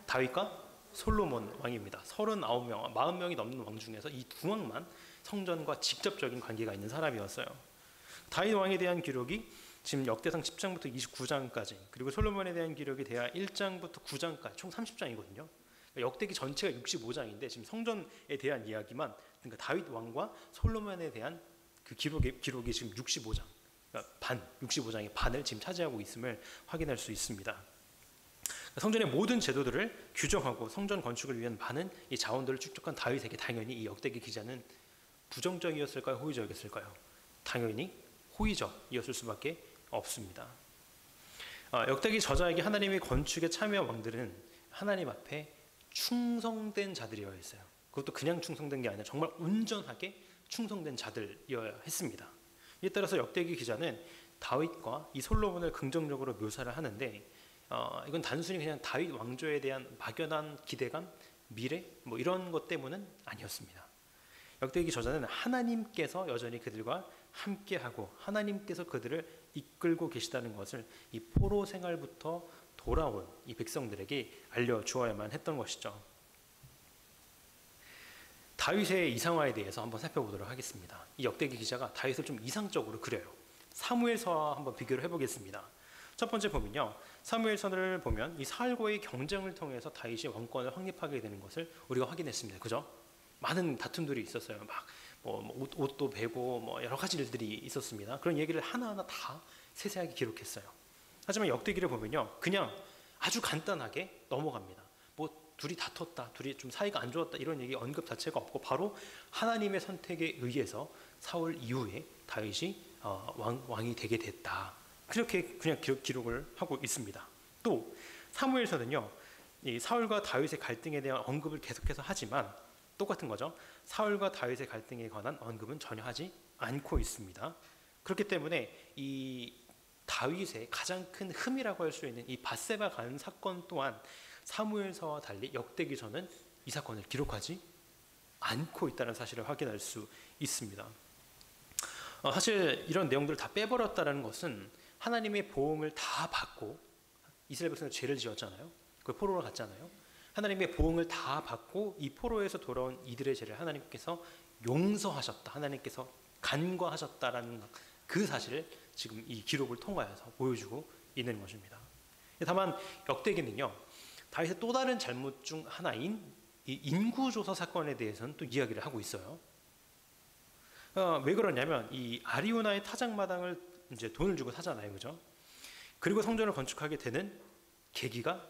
Speaker 1: 다윗과 솔로몬 왕입니다. 39명, 40명이 넘는 왕 중에서 이 두 왕만 성전과 직접적인 관계가 있는 사람이었어요. 다윗 왕에 대한 기록이 지금 역대상 10장부터 29장까지, 그리고 솔로몬에 대한 기록이 대하 1장부터 9장까지 총 30장이거든요. 역대기 전체가 65장인데 지금 성전에 대한 이야기만, 그러니까 다윗 왕과 솔로몬에 대한 그 기록이 지금 65장, 그러니까 65장의 반을 지금 차지하고 있음을 확인할 수 있습니다. 성전의 모든 제도들을 규정하고 성전 건축을 위한 많은 이 자원들을 축적한 다윗에게 당연히 이 역대기 기자는 부정적이었을까요? 호의적이었을까요? 당연히 호의적이었을 수밖에 없습니다. 역대기 저자에게 하나님의 건축에 참여한 왕들은 하나님 앞에 충성된 자들이어야 했어요. 그것도 그냥 충성된 게 아니라 정말 온전하게 충성된 자들이어야 했습니다. 이에 따라서 역대기 기자는 다윗과 이 솔로몬을 긍정적으로 묘사를 하는데, 이건 단순히 그냥 다윗 왕조에 대한 막연한 기대감, 미래 이런 것 때문은 아니었습니다. 역대기 저자는 하나님께서 여전히 그들과 함께하고 하나님께서 그들을 이끌고 계시다는 것을 이 포로 생활부터 돌아온 이 백성들에게 알려주어야만 했던 것이죠. 다윗의 이상화에 대해서 한번 살펴보도록 하겠습니다. 이 역대기 기자가 다윗을 좀 이상적으로 그려요. 사무엘서와 한번 비교를 해보겠습니다. 첫 번째 보면요, 사무엘서를 보면 이 사울과의 경쟁을 통해서 다윗이 왕권을 확립하게 되는 것을 우리가 확인했습니다. 그죠? 많은 다툼들이 있었어요. 막 옷도 베고 여러 가지 일들이 있었습니다. 그런 얘기를 하나하나 다 세세하게 기록했어요. 하지만 역대기를 보면요, 그냥 아주 간단하게 넘어갑니다. 둘이 다퉜다, 둘이 좀 사이가 안 좋았다, 이런 얘기 언급 자체가 없고 바로 하나님의 선택에 의해서 사울 이후에 다윗이 왕이 되게 됐다, 그렇게 그냥 기록을 하고 있습니다. 또 사무엘서는요, 이 사울과 다윗의 갈등에 대한 언급을 계속해서 하지만 똑같은 거죠. 사울과 다윗의 갈등에 관한 언급은 전혀 하지 않고 있습니다. 그렇기 때문에 이 다윗의 가장 큰 흠이라고 할 수 있는 이 밧세바 가는 사건 또한 사무엘서와 달리 역대기서는 이 사건을 기록하지 않고 있다는 사실을 확인할 수 있습니다. 사실 이런 내용들을 다 빼버렸다는 것은 하나님의 보응을 다 받고, 이스라엘 백성은 죄를 지었잖아요. 그 포로로 갔잖아요. 하나님의 보응을 다 받고 이 포로에서 돌아온 이들의 죄를 하나님께서 용서하셨다, 하나님께서 간과하셨다라는 그 사실을 지금 이 기록을 통하여서 보여주고 있는 것입니다. 다만 역대기는요, 다윗의 또 다른 잘못 중 하나인 이 인구조사 사건에 대해서는 또 이야기를 하고 있어요. 왜 그러냐면 이 아리우나의 타작마당을 이제 돈을 주고 사잖아요, 그죠? 그리고 성전을 건축하게 되는 계기가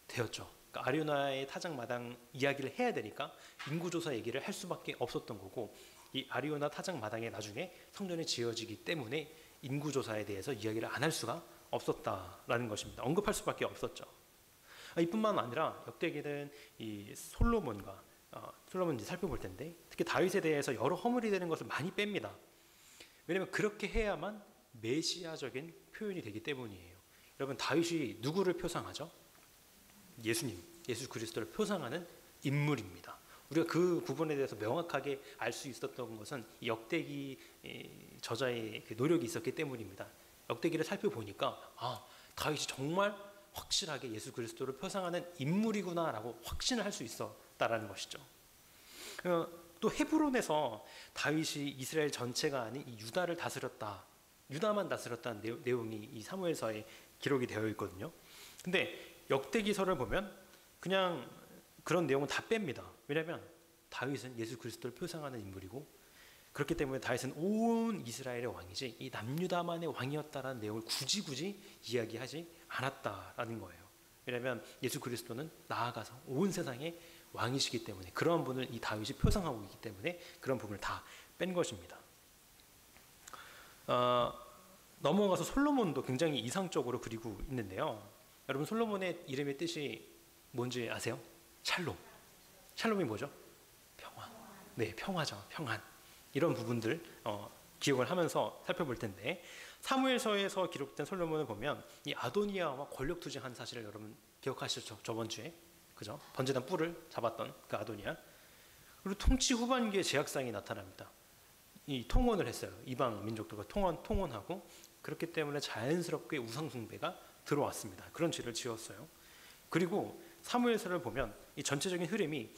Speaker 1: 되었죠. 그러니까 아리우나의 타작마당 이야기를 해야 되니까 인구조사 얘기를 할 수밖에 없었던 거고, 이 아리우나 타작마당에 나중에 성전이 지어지기 때문에 인구조사에 대해서 이야기를 안 할 수가 없었다라는 것입니다. 언급할 수밖에 없었죠. 이뿐만 아니라 역대기는 이 솔로몬과 솔로몬 살펴볼 텐데, 특히 다윗에 대해서 여러 허물이 되는 것을 많이 뺍니다. 왜냐하면 그렇게 해야만 메시아적인 표현이 되기 때문이에요. 여러분, 다윗이 누구를 표상하죠? 예수님, 예수 그리스도를 표상하는 인물입니다. 우리가 그 부분에 대해서 명확하게 알 수 있었던 것은 역대기 저자의 그 노력이 있었기 때문입니다. 역대기를 살펴보니까 다윗이 정말 확실하게 예수 그리스도를 표상하는 인물이구나라고 확신을 할 수 있었다라는 것이죠. 또 헤브론에서 다윗이 이스라엘 전체가 아닌 이 유다를 다스렸다, 유다만 다스렸다는 내용이 이 사무엘서에 기록이 되어 있거든요. 근데 역대기서를 보면 그냥 그런 내용은 다 뺍니다. 왜냐하면 다윗은 예수 그리스도를 표상하는 인물이고, 그렇기 때문에 다윗은 온 이스라엘의 왕이지 이 남유다만의 왕이었다라는 내용을 굳이 이야기하지 않았다라는 거예요. 왜냐하면 예수 그리스도는 나아가서 온 세상의 왕이시기 때문에, 그런 분을 이 다윗이 표상하고 있기 때문에 그런 부분을 다 뺀 것입니다. 넘어가서 솔로몬도 굉장히 이상적으로 그리고 있는데요. 여러분, 솔로몬의 이름의 뜻이 뭔지 아세요? 샬롬. 샬롬이 뭐죠? 평화. 네, 평화죠. 평안. 이런 부분들 기억을 하면서 살펴볼 텐데, 사무엘서에서 기록된 솔로몬을 보면 이 아도니아와 권력 투쟁한 사실을 여러분 기억하시죠? 저번 주에, 그죠? 번제단 뿔을 잡았던 그 아도니아. 그리고 통치 후반기에 제약상이 나타납니다. 이 통혼을 했어요. 이방 민족들과 통혼하고, 그렇기 때문에 자연스럽게 우상 숭배가 들어왔습니다. 그런 죄를 지었어요. 그리고 사무엘서를 보면 이 전체적인 흐름이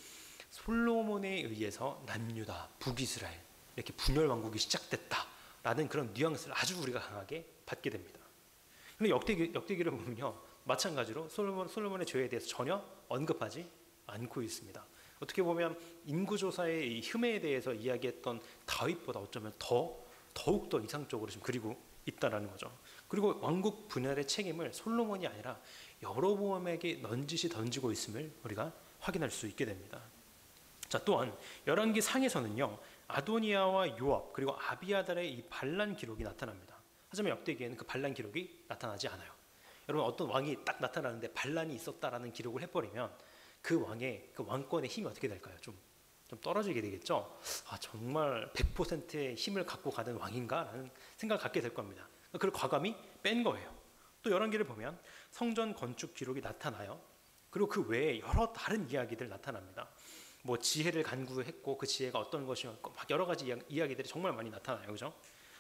Speaker 1: 솔로몬에 의해서 남유다, 북이스라엘 이렇게 분열 왕국이 시작됐다라는 그런 뉘앙스를 아주 우리가 강하게 받게 됩니다. 그런데 역대기를 보면요, 마찬가지로 솔로몬의 죄에 대해서 전혀 언급하지 않고 있습니다. 어떻게 보면 인구조사의 이 흠에 대해서 이야기했던 다윗보다 어쩌면 더욱더 이상적으로 지금 그리고 있다라는 거죠. 그리고 왕국 분열의 책임을 솔로몬이 아니라 여로보암에게 넌지시 던지고 있음을 우리가 확인할 수 있게 됩니다. 자, 또한 열왕기 상에서는요, 아도니아와 요압 그리고 아비아달의 이 반란 기록이 나타납니다. 하지만 역대기에는 그 반란 기록이 나타나지 않아요. 여러분, 어떤 왕이 딱 나타나는데 반란이 있었다라는 기록을 해버리면 그 왕의 그 왕권의 힘이 어떻게 될까요? 좀 떨어지게 되겠죠. 정말 100%의 힘을 갖고 가는 왕인가라는 생각을 갖게 될 겁니다. 그걸 과감히 뺀 거예요. 또 열왕기를 보면 성전 건축 기록이 나타나요. 그리고 그 외에 여러 다른 이야기들 나타납니다. 뭐 지혜를 간구했고 그 지혜가 어떤 것이었고 막 여러 가지 이야기들이 정말 많이 나타나요, 그죠?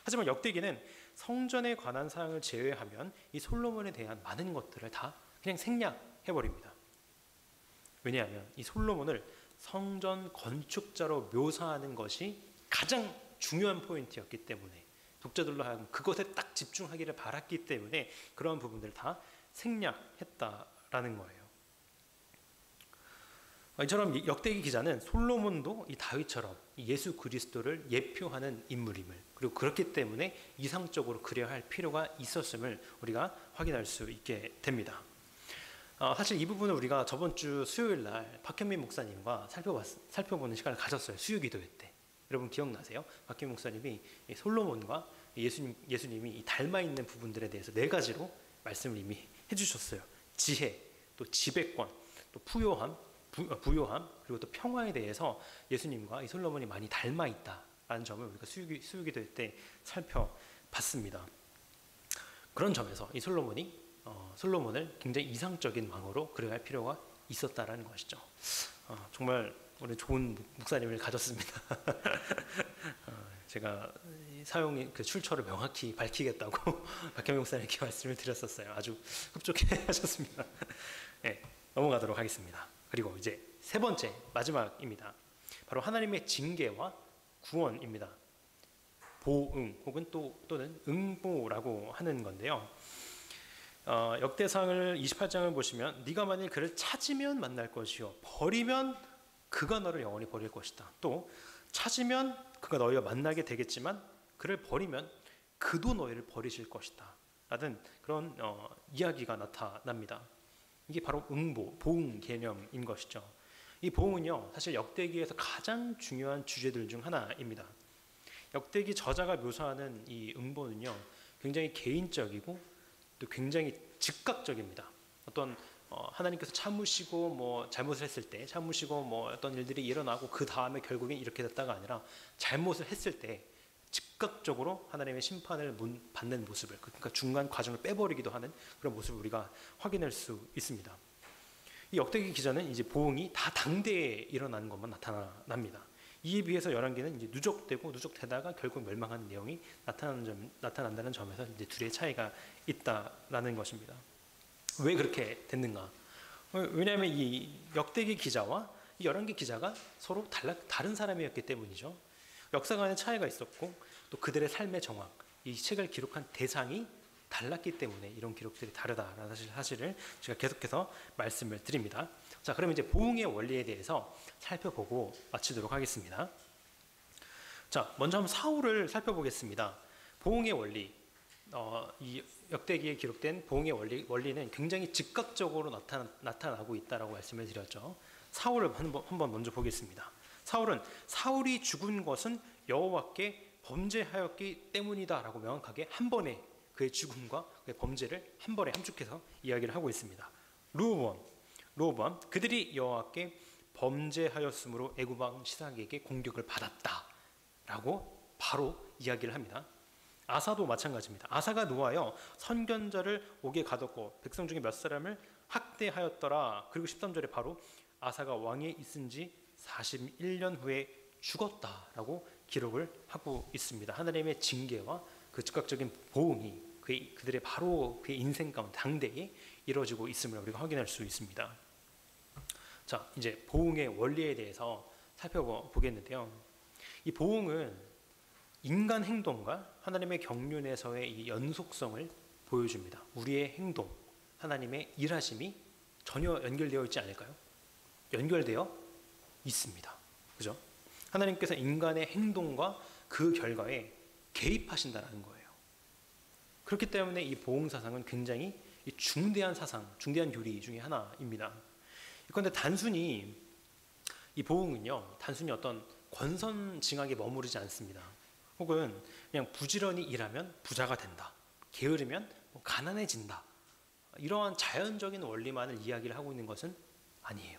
Speaker 1: 하지만 역대기는 성전에 관한 사항을 제외하면 이 솔로몬에 대한 많은 것들을 다 그냥 생략해 버립니다. 왜냐하면 이 솔로몬을 성전 건축자로 묘사하는 것이 가장 중요한 포인트였기 때문에, 독자들로 하여금 그것에 딱 집중하기를 바랐기 때문에 그런 부분들을 다 생략했다라는 거예요. 이처럼 역대기 기자는 솔로몬도 이 다윗처럼 예수 그리스도를 예표하는 인물임을, 그리고 그렇기 때문에 이상적으로 그려야 할 필요가 있었음을 우리가 확인할 수 있게 됩니다. 사실 이 부분을 우리가 저번 주 수요일 날 박현민 목사님과 살펴보는 시간을 가졌어요. 수요기도회 때. 여러분 기억나세요? 박현민 목사님이 솔로몬과 예수님이 이 닮아 있는 부분들에 대해서 4가지로 말씀을 이미 해주셨어요. 지혜, 또 지배권, 또 부요함, 그리고 또 평화에 대해서 예수님과 이 솔로몬이 많이 닮아 있다라는 점을 우리가 수요기도회 때 살펴봤습니다. 그런 점에서 이 솔로몬을 굉장히 이상적인 왕으로 그려야 할 필요가 있었다라는 것이죠. 정말 오늘 좋은 목사님을 가졌습니다. 제가 사용의 그 출처를 명확히 밝히겠다고 박현민 목사님께 말씀을 드렸었어요. 아주 흡족해 하셨습니다. 네, 넘어가도록 하겠습니다. 그리고 이제 3번째, 마지막입니다. 바로 하나님의 징계와 구원입니다. 보응 혹은 또는 응보라고 하는 건데요. 역대상을 28장을 보시면 네가 만일 그를 찾으면 만날 것이요 버리면 그가 너를 영원히 버릴 것이다. 또 찾으면 그가 너희와 만나게 되겠지만 그를 버리면 그도 너희를 버리실 것이다 라는 그런 이야기가 나타납니다. 이게 바로 응보, 보응 개념인 것이죠. 이 보응은요, 사실 역대기에서 가장 중요한 주제들 중 하나입니다. 역대기 저자가 묘사하는 이 응보는요, 굉장히 개인적이고 또 굉장히 즉각적입니다. 어떤 하나님께서 참으시고 뭐 잘못을 했을 때 참으시고 뭐 어떤 일들이 일어나고 그 다음에 결국엔 이렇게 됐다가 아니라 잘못을 했을 때 즉각적으로 하나님의 심판을 받는 모습을, 그러니까 중간 과정을 빼버리기도 하는 그런 모습을 우리가 확인할 수 있습니다. 이 역대기 기자는 이제 보응이 다 당대에 일어나는 것만 나타납니다. 이에 비해서 열왕기는 이제 누적되다가 결국 멸망하는 내용이 나타난다는 점에서 이제 둘의 차이가 있다라는 것입니다. 왜 그렇게 됐는가? 왜냐하면 이 역대기 기자와 이 열왕기 기자가 서로 다른 사람이었기 때문이죠. 역사관의 차이가 있었고 또 그들의 삶의 정황, 이 책을 기록한 대상이 달랐기 때문에 이런 기록들이 다르다라는 사실을 제가 계속해서 말씀을 드립니다. 자, 그럼 이제 보응의 원리에 대해서 살펴보고 마치도록 하겠습니다. 자, 먼저 한번 사울을 살펴보겠습니다. 보응의 원리, 이 역대기에 기록된 보응의 원리는 굉장히 즉각적으로 나타나고 있다라고 말씀을 드렸죠. 사울을 한번 먼저 보겠습니다. 사울이 죽은 것은 여호와께 범죄하였기 때문이다라고 명확하게 한 번에 그의 죽음과 그의 범죄를 한 번에 함축해서 이야기를 하고 있습니다. 르호보암 그들이 여호와께 범죄하였으므로 애굽 왕 시삭에게 공격을 받았다라고 바로 이야기를 합니다. 아사도 마찬가지입니다. 아사가 노하여 선견자를 옥에 가뒀고 백성 중에 몇 사람을 학대하였더라. 그리고 13절에 바로 아사가 왕에 있은 지 41년 후에 죽었다라고 기록을 하고 있습니다. 하나님의 징계와 그 즉각적인 보응이 그들의 바로 그의 인생 가운데 당대에 이루어지고 있음을 우리가 확인할 수 있습니다. 자, 이제 보응의 원리에 대해서 살펴보겠는데요. 이 보응은 인간 행동과 하나님의 경륜에서의 이 연속성을 보여줍니다. 우리의 행동, 하나님의 일하심이 전혀 연결되어 있지 않을까요? 연결되어 있습니다. 그죠? 하나님께서 인간의 행동과 그 결과에 개입하신다는 거예요. 그렇기 때문에 이 보응 사상은 굉장히 중대한 사상, 중대한 교리 중에 하나입니다. 그런데 단순히 이 보응은요, 단순히 어떤 권선징악에 머무르지 않습니다. 혹은 그냥 부지런히 일하면 부자가 된다, 게으르면 가난해진다, 이러한 자연적인 원리만을 이야기를 하고 있는 것은 아니에요.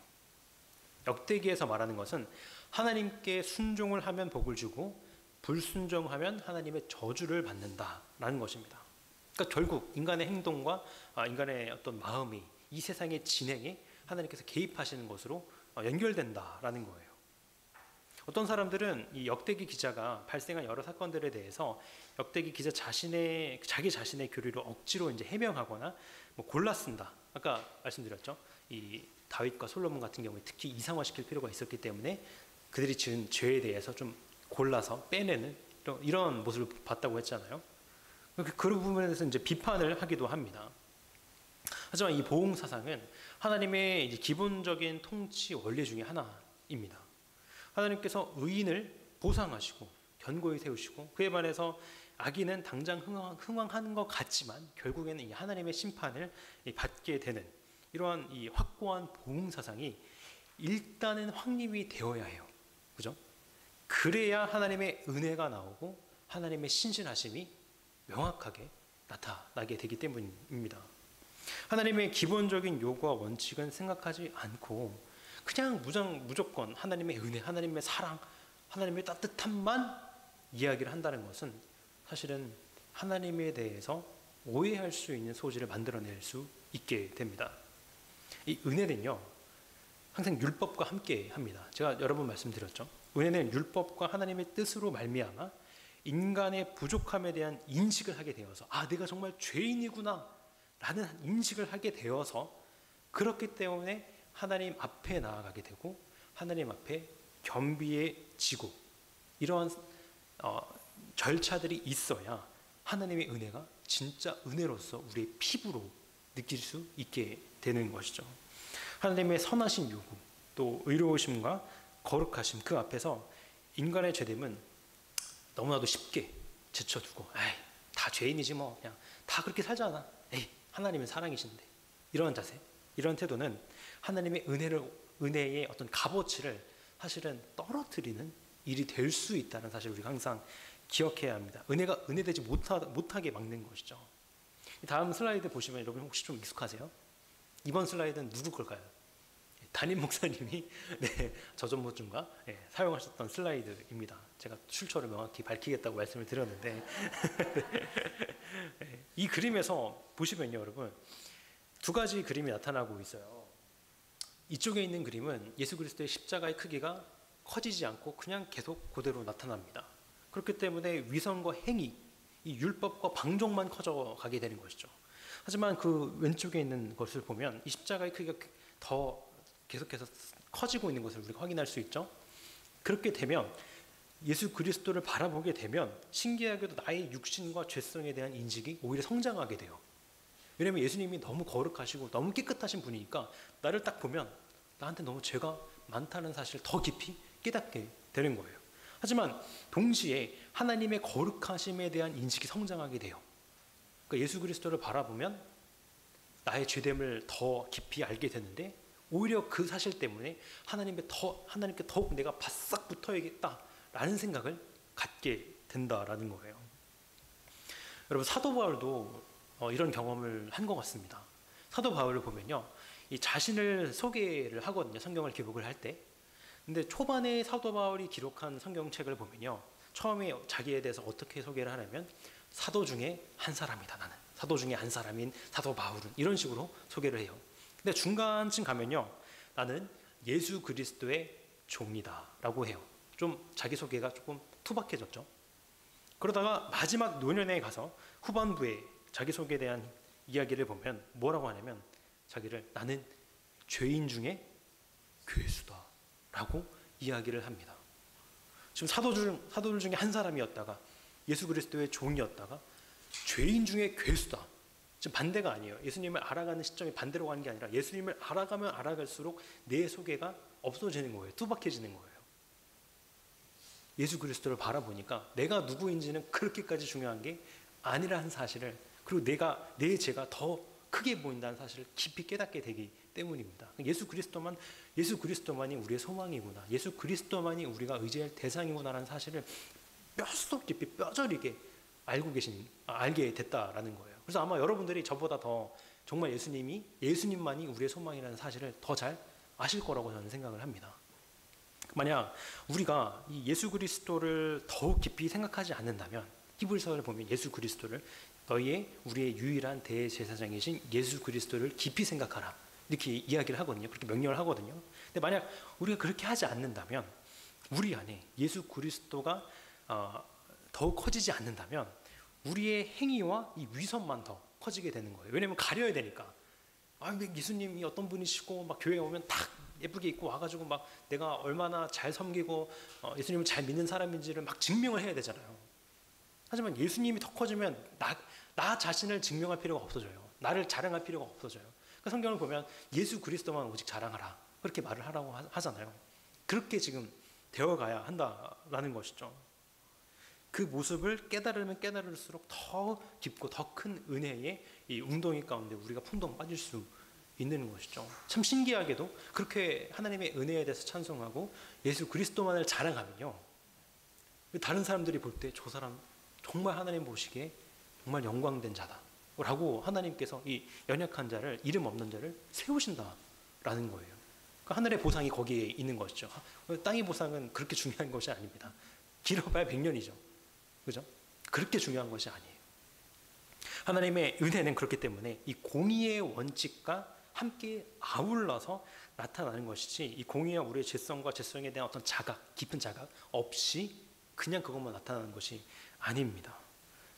Speaker 1: 역대기에서 말하는 것은 하나님께 순종을 하면 복을 주고 불순종하면 하나님의 저주를 받는다라는 것입니다. 그러니까 결국 인간의 행동과 인간의 어떤 마음이 이 세상의 진행에 하나님께서 개입하시는 것으로 연결된다라는 거예요. 어떤 사람들은 이 역대기 기자가 발생한 여러 사건들에 대해서 역대기 기자 자기 자신의 교리를 억지로 이제 해명하거나 뭐 골라 쓴다. 아까 말씀드렸죠. 이 다윗과 솔로몬 같은 경우에 특히 이상화시킬 필요가 있었기 때문에 그들이 지은 죄에 대해서 좀 골라서 빼내는 이런 모습을 봤다고 했잖아요. 그런 부분에서 이제 비판을 하기도 합니다. 하지만 이 보응 사상은 하나님의 이제 기본적인 통치 원리 중에 하나입니다. 하나님께서 의인을 보상하시고 견고히 세우시고 그에 반해서 악인은 당장 흥왕하는 것 같지만 결국에는 이 하나님의 심판을 받게 되는 이러한 이 확고한 보응 사상이 일단은 확립이 되어야 해요. 그죠? 그래야 하나님의 은혜가 나오고 하나님의 신실하심이 명확하게 나타나게 되기 때문입니다. 하나님의 기본적인 요구와 원칙은 생각하지 않고 그냥 무조건 하나님의 은혜, 하나님의 사랑, 하나님의 따뜻함만 이야기를 한다는 것은 사실은 하나님에 대해서 오해할 수 있는 소지를 만들어낼 수 있게 됩니다. 이 은혜는요, 항상 율법과 함께 합니다. 제가 여러 번 말씀드렸죠. 은혜는 율법과 하나님의 뜻으로 말미암아 인간의 부족함에 대한 인식을 하게 되어서 내가 정말 죄인이구나 라는 인식을 하게 되어서 그렇기 때문에 하나님 앞에 나아가게 되고 하나님 앞에 겸비해지고 이러한 절차들이 있어야 하나님의 은혜가 진짜 은혜로서 우리의 피부로 느낄 수 있게 되는 것이죠. 하나님의 선하신 요구 또 의로우심과 거룩하심 그 앞에서 인간의 죄됨은 너무나도 쉽게 제쳐두고 다 죄인이지 뭐 그냥 다 그렇게 살잖아. 하나님은 사랑이신데 이런 자세 이런 태도는 하나님의 은혜의 어떤 값어치를 사실은 떨어뜨리는 일이 될 수 있다는 사실을 우리가 항상 기억해야 합니다. 은혜가 은혜되지 못하게 막는 것이죠. 다음 슬라이드 보시면 여러분 혹시 좀 익숙하세요? 이번 슬라이드는 누구 걸까요? 담임 목사님이 저전모중과 사용하셨던 슬라이드입니다. 제가 출처를 명확히 밝히겠다고 말씀을 드렸는데 이 그림에서 보시면요, 여러분 두 가지 그림이 나타나고 있어요. 이쪽에 있는 그림은 예수 그리스도의 십자가의 크기가 커지지 않고 그냥 계속 그대로 나타납니다. 그렇기 때문에 위선과 행위, 이 율법과 방종만 커져가게 되는 것이죠. 하지만 그 왼쪽에 있는 것을 보면 이 십자가의 크기가 더 계속해서 커지고 있는 것을 우리가 확인할 수 있죠. 그렇게 되면 예수 그리스도를 바라보게 되면 신기하게도 나의 육신과 죄성에 대한 인식이 오히려 성장하게 돼요. 왜냐하면 예수님이 너무 거룩하시고 너무 깨끗하신 분이니까 나를 딱 보면 나한테 너무 죄가 많다는 사실을 더 깊이 깨닫게 되는 거예요. 하지만 동시에 하나님의 거룩하심에 대한 인식이 성장하게 돼요. 그러니까 예수 그리스도를 바라보면 나의 죄됨을 더 깊이 알게 되는데 오히려 그 사실 때문에 하나님께 더욱 내가 바싹 붙어야겠다라는 생각을 갖게 된다라는 거예요. 여러분 사도 바울도 이런 경험을 한 것 같습니다. 사도 바울을 보면요, 이 자신을 소개를 하거든요. 성경을 기록을 할 때. 근데 초반에 사도 바울이 기록한 성경책을 보면요, 처음에 자기에 대해서 어떻게 소개를 하냐면 사도 중에 한 사람이다. 나는 사도 중에 한 사람인 사도 바울은 이런 식으로 소개를 해요. 근데 중간쯤 가면요, 나는 예수 그리스도의 종이다 라고 해요. 좀 자기소개가 조금 투박해졌죠. 그러다가 마지막 노년에 가서 후반부에 자기소개에 대한 이야기를 보면 뭐라고 하냐면 자기를 나는 죄인 중에 괴수다 라고 이야기를 합니다. 지금 사도들 중에 한 사람이었다가 예수 그리스도의 종이었다가 죄인 중에 괴수다. 지금 반대가 아니에요. 예수님을 알아가는 시점이 반대로 가는 게 아니라 예수님을 알아가면 알아갈수록 내 소개가 없어지는 거예요. 투박해지는 거예요. 예수 그리스도를 바라보니까 내가 누구인지는 그렇게까지 중요한 게 아니라는 사실을, 그리고 내 죄가 더 크게 보인다는 사실을 깊이 깨닫게 되기 때문입니다. 예수 그리스도만이 우리의 소망이구나, 예수 그리스도만이 우리가 의지할 대상이구나라는 사실을 뼛속 깊이 뼈저리게 알게 됐다라는 거예요. 그래서 아마 여러분들이 저보다 더 정말 예수님만이 우리의 소망이라는 사실을 더 잘 아실 거라고 저는 생각을 합니다. 만약 우리가 이 예수 그리스도를 더욱 깊이 생각하지 않는다면, 히브리서를 보면 예수 그리스도를 우리의 유일한 대제사장이신 예수 그리스도를 깊이 생각하라 이렇게 이야기를 하거든요. 그렇게 명령을 하거든요. 근데 만약 우리가 그렇게 하지 않는다면 우리 안에 예수 그리스도가 더욱 커지지 않는다면 우리의 행위와 이 위선만 더 커지게 되는 거예요. 왜냐하면 가려야 되니까. 예수님이 어떤 분이시고 막 교회에 오면 딱 예쁘게 입고 와가지고 막 내가 얼마나 잘 섬기고 예수님을 잘 믿는 사람인지를 막 증명을 해야 되잖아요. 하지만 예수님이 더 커지면 나 자신을 증명할 필요가 없어져요. 나를 자랑할 필요가 없어져요. 그러니까 성경을 보면 예수 그리스도만 오직 자랑하라, 그렇게 말을 하라고 하잖아요. 그렇게 지금 되어가야 한다라는 것이죠. 그 모습을 깨달으면 깨달을수록 더 깊고 더 큰 은혜의 이 웅덩이 가운데 우리가 풍덩 빠질 수 있는 것이죠. 참 신기하게도 그렇게 하나님의 은혜에 대해서 찬송하고 예수 그리스도만을 자랑하면요, 다른 사람들이 볼 때 저 사람 정말 하나님 보시기에 정말 영광된 자다 라고 하나님께서 이 연약한 자를, 이름 없는 자를 세우신다라는 거예요. 그러니까 하늘의 보상이 거기에 있는 것이죠. 땅의 보상은 그렇게 중요한 것이 아닙니다. 길어봐야 100년이죠. 그죠? 그렇게 중요한 것이 아니에요. 하나님의 은혜는 그렇기 때문에 이 공의의 원칙과 함께 아울러서 나타나는 것이지, 이 공의와 우리의 죄성과 죄성에 대한 어떤 자각, 깊은 자각 없이 그냥 그것만 나타나는 것이 아닙니다.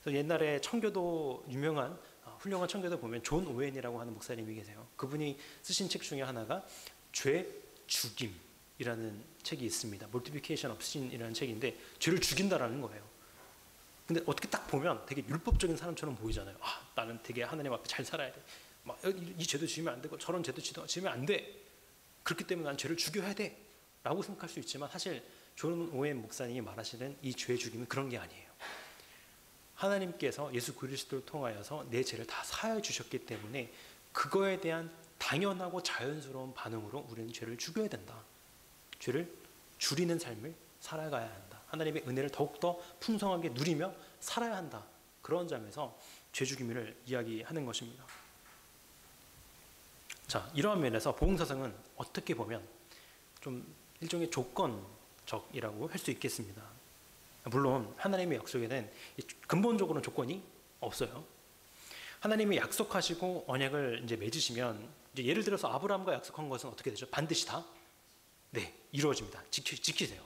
Speaker 1: 그래서 옛날에 청교도, 유명한 훌륭한 청교도 보면 존 오웬이라고 하는 목사님이 계세요. 그분이 쓰신 책 중에 하나가 죄 죽임이라는 책이 있습니다. Multiplication of Sin이라는 책인데, 죄를 죽인다라는 거예요. 근데 어떻게 딱 보면 되게 율법적인 사람처럼 보이잖아요. 나는 되게 하나님 앞에 잘 살아야 돼. 막 이 죄도 지으면 안 되고 저런 죄도 지으면 안 돼. 그렇기 때문에 난 죄를 죽여야 돼 라고 생각할 수 있지만, 사실 존 오웬 목사님이 말하시는 이 죄 죽임은 그런 게 아니에요. 하나님께서 예수 그리스도를 통하여서 내 죄를 다 사하여 주셨기 때문에 그거에 대한 당연하고 자연스러운 반응으로 우리는 죄를 죽여야 된다. 죄를 줄이는 삶을 살아가야 한다. 하나님의 은혜를 더욱더 풍성하게 누리며 살아야 한다. 그런 점에서 죄 죽임을 이야기하는 것입니다. 자, 이러한 면에서 복음사상은 어떻게 보면 좀 일종의 조건적이라고 할 수 있겠습니다. 물론 하나님의 약속에는 근본적으로는 조건이 없어요. 하나님이 약속하시고 언약을 이제 맺으시면, 이제 예를 들어서 아브라함과 약속한 것은 어떻게 되죠? 반드시 다 이루어집니다. 지키세요.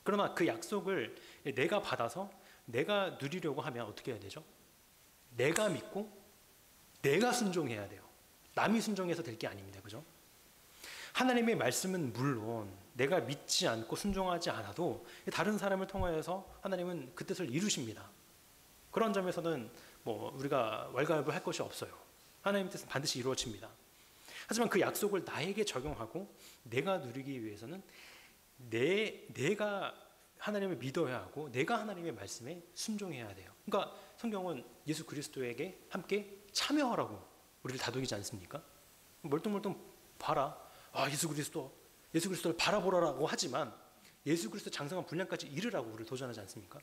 Speaker 1: 그러나 그 약속을 내가 받아서 내가 누리려고 하면 어떻게 해야 되죠? 내가 믿고 내가 순종해야 돼요. 남이 순종해서 될 게 아닙니다. 그죠? 하나님의 말씀은 물론 내가 믿지 않고 순종하지 않아도 다른 사람을 통하여서 하나님은 그 뜻을 이루십니다. 그런 점에서는 우리가 왈가왈부할 것이 없어요. 하나님의 뜻은 반드시 이루어집니다. 하지만 그 약속을 나에게 적용하고 내가 누리기 위해서는 내가 하나님을 믿어야 하고 내가 하나님의 말씀에 순종해야 돼요. 그러니까 성경은 예수 그리스도에게 함께 참여하라고 우리를 다독이지 않습니까? 멀뚱멀뚱 봐라. 예수 그리스도를 바라보라라고 하지만 예수 그리스도 장성한 분량까지 이르라고 우리를 도전하지 않습니까?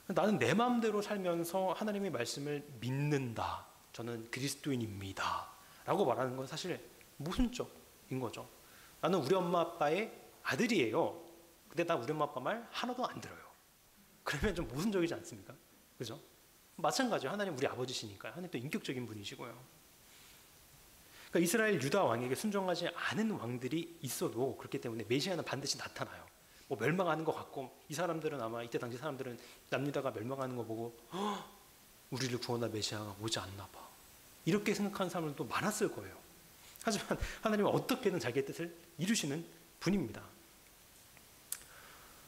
Speaker 1: 나는 내 마음대로 살면서 하나님의 말씀을 믿는다. 저는 그리스도인입니다. 라고 말하는 건 사실 모순적인 거죠. 나는 우리 엄마 아빠의 아들이에요. 근데 나 우리 엄마 아빠 말 하나도 안 들어요. 그러면 좀 모순적이지 않습니까? 그죠? 마찬가지예요. 하나님 우리 아버지시니까요. 하나님 또 인격적인 분이시고요. 그러니까 이스라엘 유다 왕에게 순종하지 않은 왕들이 있어도 그렇기 때문에 메시아는 반드시 나타나요. 멸망하는 것 같고, 이 사람들은 아마 이때 당시 사람들은 남유다가 멸망하는 거 보고 우리를 구원할 메시아가 오지 않나 봐, 이렇게 생각하는 사람들도 많았을 거예요. 하지만 하나님은 어떻게든 자기의 뜻을 이루시는 분입니다.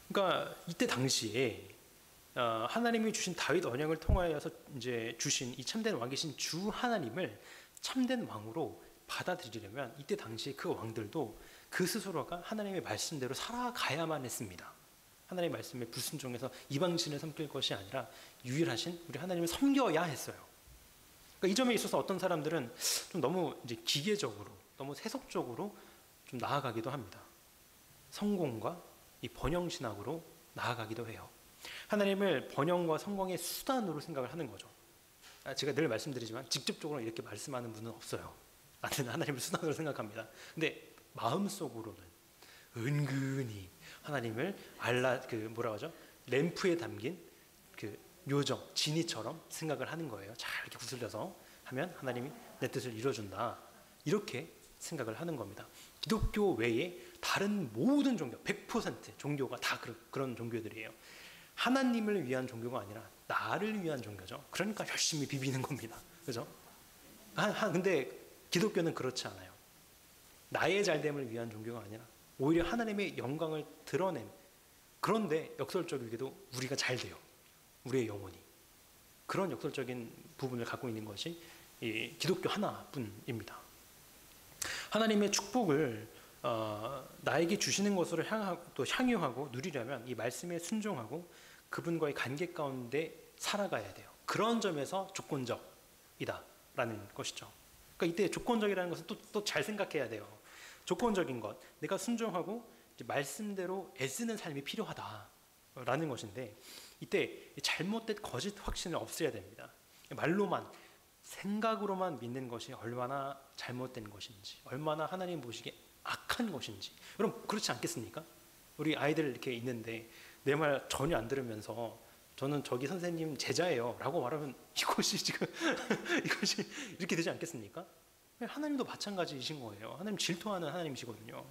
Speaker 1: 그러니까 이때 당시에 하나님이 주신 다윗 언약을 통하여서 이제 주신 이 참된 왕이신 주 하나님을 참된 왕으로 받아들이려면 이때 당시 그 왕들도 그 스스로가 하나님의 말씀대로 살아가야만 했습니다. 하나님의 말씀에 불순종해서 이방신을 섬길 것이 아니라 유일하신 우리 하나님을 섬겨야 했어요. 그러니까 이 점에 있어서 어떤 사람들은 좀 너무 이제 기계적으로, 너무 세속적으로 좀 나아가기도 합니다. 성공과 이 번영신학으로 나아가기도 해요. 하나님을 번영과 성공의 수단으로 생각을 하는 거죠. 제가 늘 말씀드리지만 직접적으로 이렇게 말씀하는 분은 없어요. 나는 하나님을 수단으로 생각합니다. 근데 마음속으로는 은근히 하나님을 램프에 담긴 그 요정, 지니처럼 생각을 하는 거예요. 잘 이렇게 구슬려서 하면 하나님이 내 뜻을 이루어준다. 이렇게 생각을 하는 겁니다. 기독교 외에 다른 모든 종교, 100% 종교가 다 그런 종교들이에요. 하나님을 위한 종교가 아니라 나를 위한 종교죠. 그러니까 열심히 비비는 겁니다. 그죠? 근데 기독교는 그렇지 않아요. 나의 잘됨을 위한 종교가 아니라 오히려 하나님의 영광을 드러낸, 그런데 역설적이게도 우리가 잘 돼요. 우리의 영혼이. 그런 역설적인 부분을 갖고 있는 것이 이 기독교 하나뿐입니다. 하나님의 축복을 나에게 주시는 것으로 또 향유하고 누리려면 이 말씀에 순종하고 그분과의 관계 가운데 살아가야 돼요. 그런 점에서 조건적이다라는 것이죠. 그러니까 이때 조건적이라는 것은 또 잘 생각해야 돼요. 조건적인 것, 내가 순종하고 말씀대로 애쓰는 삶이 필요하다라는 것인데, 이때 잘못된 거짓 확신을 없애야 됩니다. 말로만, 생각으로만 믿는 것이 얼마나 잘못된 것인지, 얼마나 하나님 보시기에 악한 것인지. 여러분 그렇지 않겠습니까? 우리 아이들 이렇게 있는데 내 말 전혀 안 들으면서 저는 저기 선생님 제자예요 라고 말하면 이것이 지금 이것이 이렇게 되지 않겠습니까? 하나님도 마찬가지이신 거예요. 하나님 질투하는 하나님이시거든요.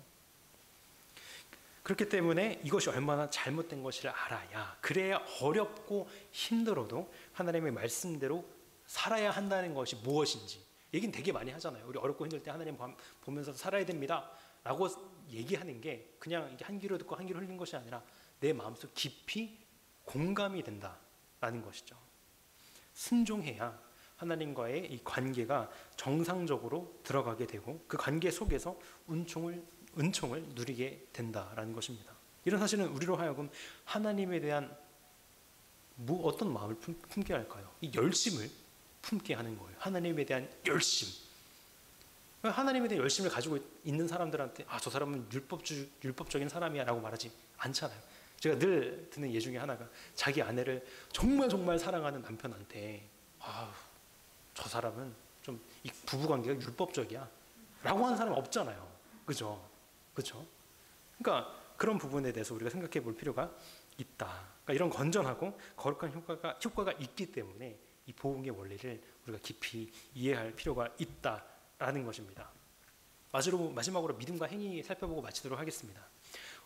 Speaker 1: 그렇기 때문에 이것이 얼마나 잘못된 것을 알아야, 그래야 어렵고 힘들어도 하나님의 말씀대로 살아야 한다는 것이 무엇인지 얘기는 되게 많이 하잖아요. 우리 어렵고 힘들 때 하나님 보면서 살아야 됩니다 라고 얘기하는 게 그냥 이게 한 귀로 듣고 한 귀로 흘린 것이 아니라 내 마음속 깊이 공감이 된다라는 것이죠. 순종해야 하나님과의 이 관계가 정상적으로 들어가게 되고 그 관계 속에서 은총을 누리게 된다라는 것입니다. 이런 사실은 우리로 하여금 하나님에 대한 어떤 마음을 품게 할까요? 이 열심을 품게 하는 거예요. 하나님에 대한 열심. 하나님에 대한 열심을 가지고 있는 사람들한테 저 사람은 율법적인 사람이야 라고 말하지 않잖아요. 제가 늘 듣는 예 중에 하나가 자기 아내를 정말 정말 사랑하는 남편한테 저 사람은 좀 이 부부관계가 율법적이야 라고 하는 사람은 없잖아요. 그죠? 그러니까 그런 부분에 대해서 우리가 생각해 볼 필요가 있다. 그러니까 이런 건전하고 거룩한 효과가 있기 때문에 이 복음의 원리를 우리가 깊이 이해할 필요가 있다라는 것입니다. 마지막으로 믿음과 행위 살펴보고 마치도록 하겠습니다.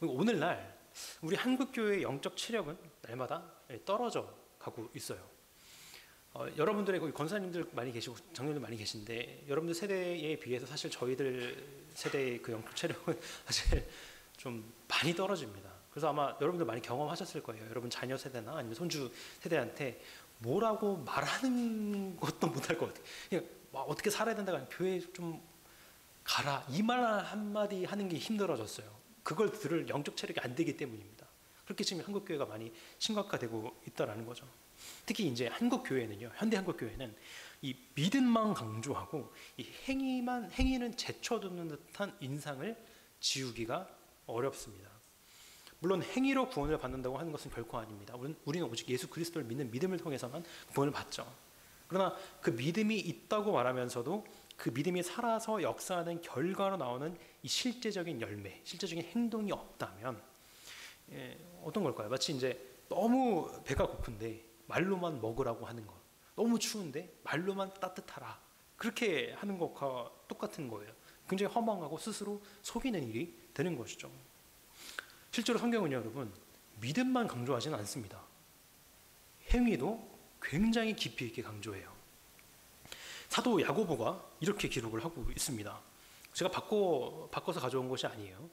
Speaker 1: 오늘날 우리 한국교회의 영적 체력은 날마다 떨어져 가고 있어요. 여러분들의 거기 권사님들 많이 계시고 장로님들 많이 계신데 여러분들 세대에 비해서 사실 저희들 세대의 그 영적 체력은 사실 좀 많이 떨어집니다. 그래서 아마 여러분들 많이 경험하셨을 거예요. 여러분 자녀 세대나 아니면 손주 세대한테 뭐라고 말하는 것도 못할 것 같아요. 그냥 어떻게 살아야 된다고 하면 교회 좀 가라 이 말 한마디 하는 게 힘들어졌어요. 그걸 들을 영적 체력이 안 되기 때문입니다. 그렇게 지금 한국 교회가 많이 심각화되고 있다라는 거죠. 특히 이제 한국 교회는요, 현대 한국 교회는 이 믿음만 강조하고 이 행위는 제쳐두는 듯한 인상을 지우기가 어렵습니다. 물론 행위로 구원을 받는다고 하는 것은 결코 아닙니다. 우리는 오직 예수 그리스도를 믿는 믿음을 통해서만 구원을 받죠. 그러나 그 믿음이 있다고 말하면서도 그 믿음이 살아서 역사하는 결과로 나오는 이 실제적인 열매, 실제적인 행동이 없다면 어떤 걸까요? 마치 이제 너무 배가 고픈데 말로만 먹으라고 하는 것, 너무 추운데 말로만 따뜻하라 그렇게 하는 것과 똑같은 거예요. 굉장히 허망하고 스스로 속이는 일이 되는 것이죠. 실제로 성경은요, 여러분, 믿음만 강조하지는 않습니다. 행위도 굉장히 깊이 있게 강조해요. 사도 야고보가 이렇게 기록을 하고 있습니다. 제가 바꿔서 가져온 것이 아니에요.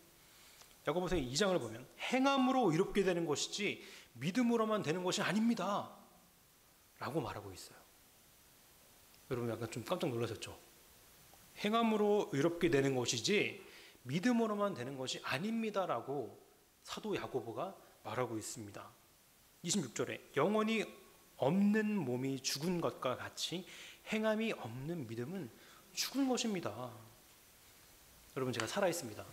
Speaker 1: 야고보서 2장을 보면 행함으로 의롭게 되는 것이지 믿음으로만 되는 것이 아닙니다 라고 말하고 있어요. 여러분 약간 좀 깜짝 놀라셨죠? 행함으로 의롭게 되는 것이지 믿음으로만 되는 것이 아닙니다 라고 사도 야고보가 말하고 있습니다. 26절에 영원히 없는 몸이 죽은 것과 같이 행함이 없는 믿음은 죽은 것입니다. 여러분 제가 살아있습니다.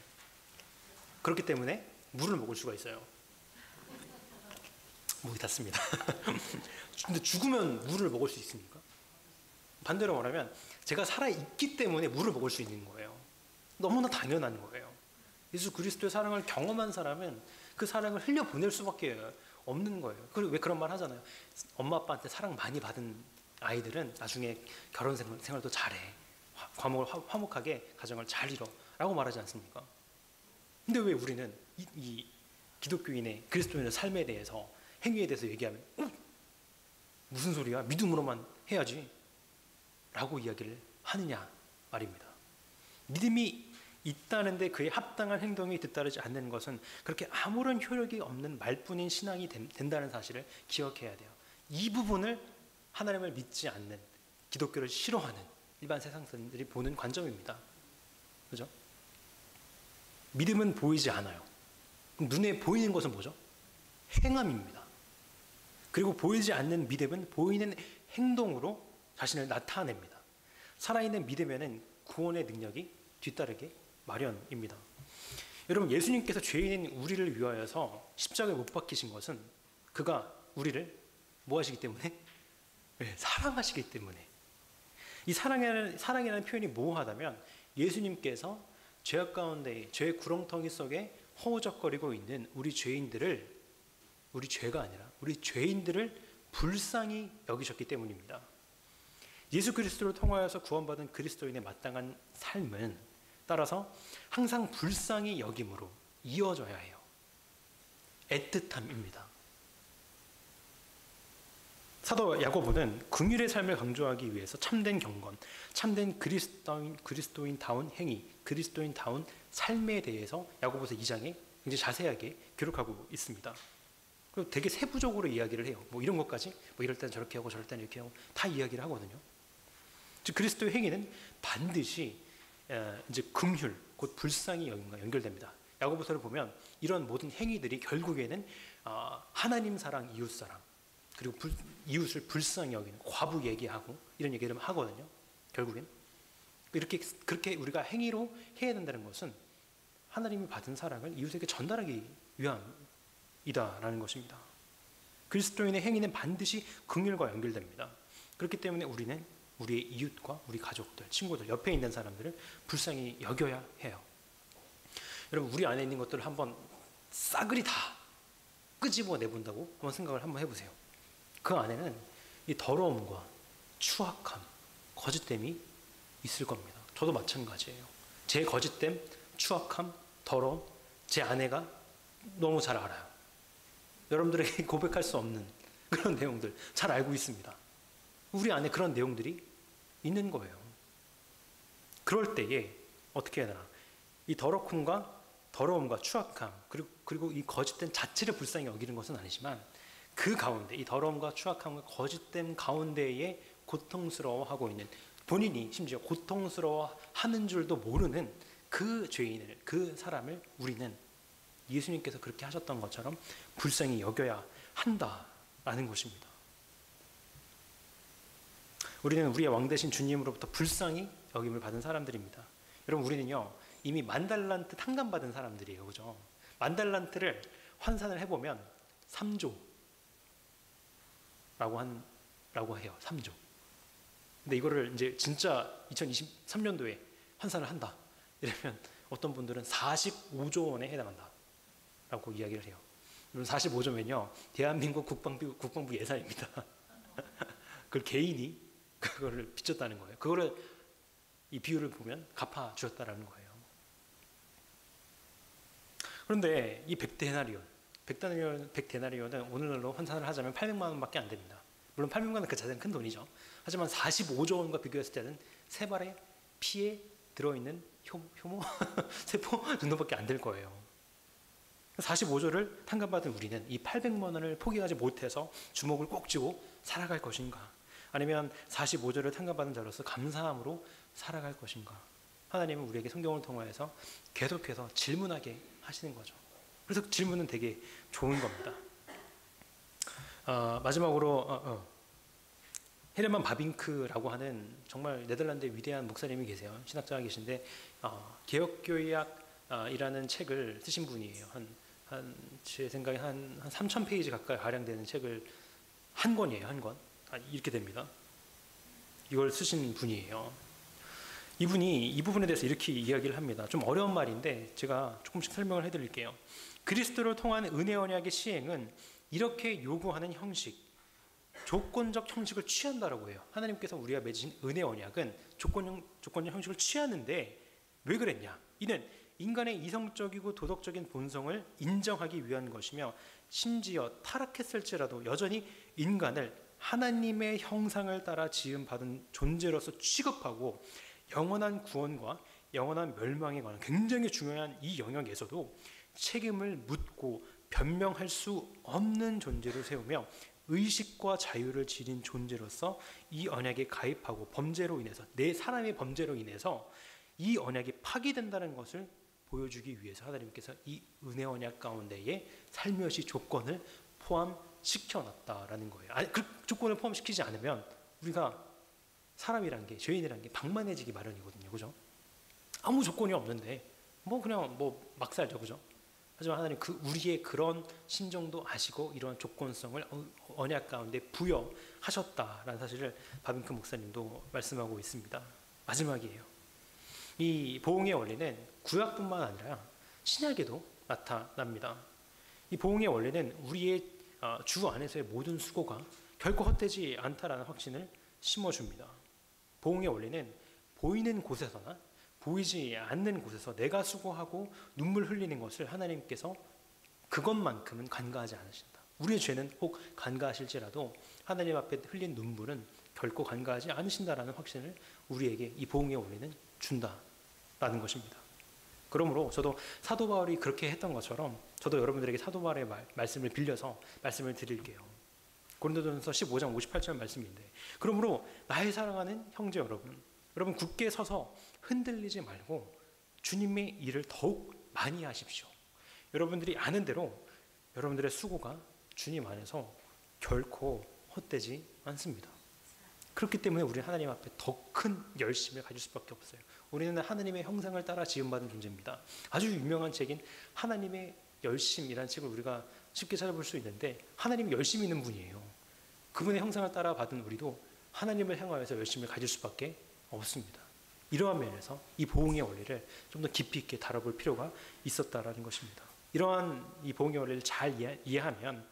Speaker 1: 그렇기 때문에 물을 먹을 수가 있어요. 목이 닿습니다. 근데 죽으면 물을 먹을 수 있습니까? 반대로 말하면 제가 살아있기 때문에 물을 먹을 수 있는 거예요. 너무나 당연한 거예요. 예수 그리스도의 사랑을 경험한 사람은 그 사랑을 흘려보낼 수밖에 없는 거예요. 그리고 왜 그런 말 하잖아요. 엄마 아빠한테 사랑 많이 받은 아이들은 나중에 결혼 생활도 잘해. 화목하게 가정을 잘 이뤄 라고 말하지 않습니까? 근데 왜 우리는 이 기독교인의 그리스도인의 삶에 대해서, 행위에 대해서 얘기하면 무슨 소리야? 믿음으로만 해야지 라고 이야기를 하느냐 말입니다. 믿음이 있다는데 그에 합당한 행동이 뒤따르지 않는 것은 그렇게 아무런 효력이 없는 말뿐인 신앙이 된다는 사실을 기억해야 돼요. 이 부분을 하나님을 믿지 않는, 기독교를 싫어하는 일반 세상 사람들이 보는 관점입니다. 그죠? 믿음은 보이지 않아요. 그럼 눈에 보이는 것은 뭐죠? 행함입니다. 그리고 보이지 않는 믿음은 보이는 행동으로 자신을 나타냅니다. 살아있는 믿음에는 구원의 능력이 뒤따르게 마련입니다. 여러분, 예수님께서 죄인인 우리를 위하여서 십자가에 못 박히신 것은 그가 우리를 뭐 하시기 때문에? 네, 사랑하시기 때문에. 이 사랑이라는 표현이 모호하다면 예수님께서 죄악 가운데, 죄의 구렁텅이 속에 허우적거리고 있는 우리 죄인들을, 우리 죄가 아니라 우리 죄인들을 불쌍히 여기셨기 때문입니다. 예수 그리스도를 통하여서 구원받은 그리스도인의 마땅한 삶은 따라서 항상 불쌍히 여김으로 이어져야 해요. 애틋함입니다. 사도 야고보는 긍휼의 삶을 강조하기 위해서 참된 경건, 참된 그리스도인다운 행위, 그리스도인다운 삶에 대해서 야고보서 2장에 굉장히 자세하게 기록하고 있습니다. 그리고 되게 세부적으로 이야기를 해요. 뭐 이런 것까지, 뭐 이럴 땐 저렇게 하고 저럴 땐 이렇게 하고 다 이야기를 하거든요. 즉 그리스도의 행위는 반드시 이제 긍휼, 곧 불쌍히 여김과 연결됩니다. 야고보서를 보면 이런 모든 행위들이 결국에는 하나님 사랑, 이웃 사랑, 그리고 이웃을 불쌍히 여기는, 과부 얘기하고 이런 얘기를 하거든요. 결국엔 그렇게 우리가 행위로 해야 된다는 것은 하나님이 받은 사랑을 이웃에게 전달하기 위함이다라는 것입니다. 그리스도인의 행위는 반드시 긍휼과 연결됩니다. 그렇기 때문에 우리는 우리의 이웃과 우리 가족들, 친구들, 옆에 있는 사람들을 불쌍히 여겨야 해요. 여러분, 우리 안에 있는 것들을 한번 싸그리 다 끄집어 내본다고 한번 생각을 한번 해보세요. 그 안에는 이 더러움과 추악함, 거짓됨이 있을 겁니다. 저도 마찬가지예요. 제 거짓됨, 추악함, 더러움, 제 아내가 너무 잘 알아요. 여러분들에게 고백할 수 없는 그런 내용들 잘 알고 있습니다. 우리 안에 그런 내용들이 있는 거예요. 그럴 때에 어떻게 해야 되나? 이 더러움과 추악함, 그리고 이 거짓됨 자체를 불쌍히 여기는 것은 아니지만 그 가운데, 이 더러움과 추악함과 거짓됨 가운데에 고통스러워하고 있는, 본인이 심지어 고통스러워하는 줄도 모르는 그 죄인을, 그 사람을 우리는 예수님께서 그렇게 하셨던 것처럼 불쌍히 여겨야 한다라는 것입니다. 우리는 우리의 왕 되신 주님으로부터 불쌍히 여김을 받은 사람들입니다. 여러분, 우리는요 이미 10,000달란트 탕감받은 사람들이에요. 그죠? 10,000달란트를 환산을 해보면 3조 라고 해요. 3조. 근데 이거를 이제 진짜 2023년도에 환산을 한다 이러면 어떤 분들은 45조 원에 해당한다 라고 이야기를 해요. 45조면요 대한민국 국방부 예산입니다. 그걸 개인이 그거를 빚졌다는 거예요. 그거를, 이 비율을 보면 갚아주었다라는 거예요. 그런데 이 100데나리온은 오늘날로 환산을 하자면 800만 원밖에 안 됩니다. 물론 800만 원은 그 자체는 큰 돈이죠. 하지만 45조 원과 비교했을 때는 세 발의 피에 들어있는 효모? 세포 정도밖에 안 될 거예요. 45조를 탕감받은 우리는 이 800만 원을 포기하지 못해서 주먹을 꼭 쥐고 살아갈 것인가? 아니면 45조를 탕감받은 자로서 감사함으로 살아갈 것인가? 하나님은 우리에게 성경을 통하여서 계속해서 질문하게 하시는 거죠. 그래서 질문은 되게 좋은 겁니다. 마지막으로 헤르만 바빙크라고 하는 정말 네덜란드의 위대한 목사님이 계세요. 신학자가 계신데 개혁교회학이라는 책을 쓰신 분이에요. 제 생각에 한 3,000페이지 가까이 가량 되는 책을 한 권이에요. 한 권. 이렇게 됩니다. 이걸 쓰신 분이에요. 이분이 이 부분에 대해서 이렇게 이야기를 합니다. 좀 어려운 말인데 제가 조금씩 설명을 해드릴게요. 그리스도를 통한 은혜 언약의 시행은 이렇게 요구하는 형식, 조건적 형식을 취한다라고 해요. 하나님께서 우리가 맺으신 은혜 언약은 조건적 형식을 취하는데 왜 그랬냐? 이는 인간의 이성적이고 도덕적인 본성을 인정하기 위한 것이며 심지어 타락했을지라도 여전히 인간을 하나님의 형상을 따라 지음받은 존재로서 취급하고 영원한 구원과 영원한 멸망에 관한 굉장히 중요한 이 영역에서도 책임을 묻고 변명할 수 없는 존재로 세우며 의식과 자유를 지닌 존재로서 이 언약에 가입하고 범죄로 인해서 내 사람의 범죄로 인해서 이 언약이 파기된다는 것을 보여주기 위해서 하나님께서 이 은혜 언약 가운데에 살며시 조건을 포함시켜놨다라는 거예요. 아니, 그 조건을 포함시키지 않으면 우리가 사람이란 게, 죄인이란 게 방만해지기 마련이거든요. 그죠? 아무 조건이 없는데 그냥 막 살죠. 그죠? 하지만 하나님 우리의 그런 심정도 아시고 이러한 조건성을 언약 가운데 부여하셨다라는 사실을 바빙크 목사님도 말씀하고 있습니다. 마지막이에요. 이 보응의 원리는 구약뿐만 아니라 신약에도 나타납니다. 이 보응의 원리는 우리의 주 안에서의 모든 수고가 결코 헛되지 않다라는 확신을 심어줍니다. 보응의 원리는 보이는 곳에서나 보이지 않는 곳에서 내가 수고하고 눈물 흘리는 것을 하나님께서 그것만큼은 간과하지 않으신다. 우리의 죄는 혹 간과하실지라도 하나님 앞에 흘린 눈물은 결코 간과하지 않으신다라는 확신을 우리에게 이 보응의 원리는 준다라는 것입니다. 그러므로 저도 사도 바울이 그렇게 했던 것처럼 저도 여러분들에게 사도 바울의 말씀을 빌려서 말씀을 드릴게요. 고린도전서 15장 58절 말씀인데, 그러므로 나의 사랑하는 형제 여러분 굳게 서서 흔들리지 말고 주님의 일을 더욱 많이 하십시오. 여러분들이 아는 대로 여러분들의 수고가 주님 안에서 결코 헛되지 않습니다. 그렇기 때문에 우리는 하나님 앞에 더 큰 열심을 가질 수밖에 없어요. 우리는 하나님의 형상을 따라 지음받은 존재입니다. 아주 유명한 책인 하나님의 열심이라는 책을 우리가 쉽게 찾아볼 수 있는데, 하나님이 열심히 있는 분이에요. 그분의 형상을 따라 받은 우리도 하나님을 향하여서 열심을 가질 수밖에 없습니다. 이러한 면에서 이 보응의 원리를 좀 더 깊이 있게 다뤄볼 필요가 있었다라는 것입니다. 이러한 이 보응의 원리를 잘 이해하면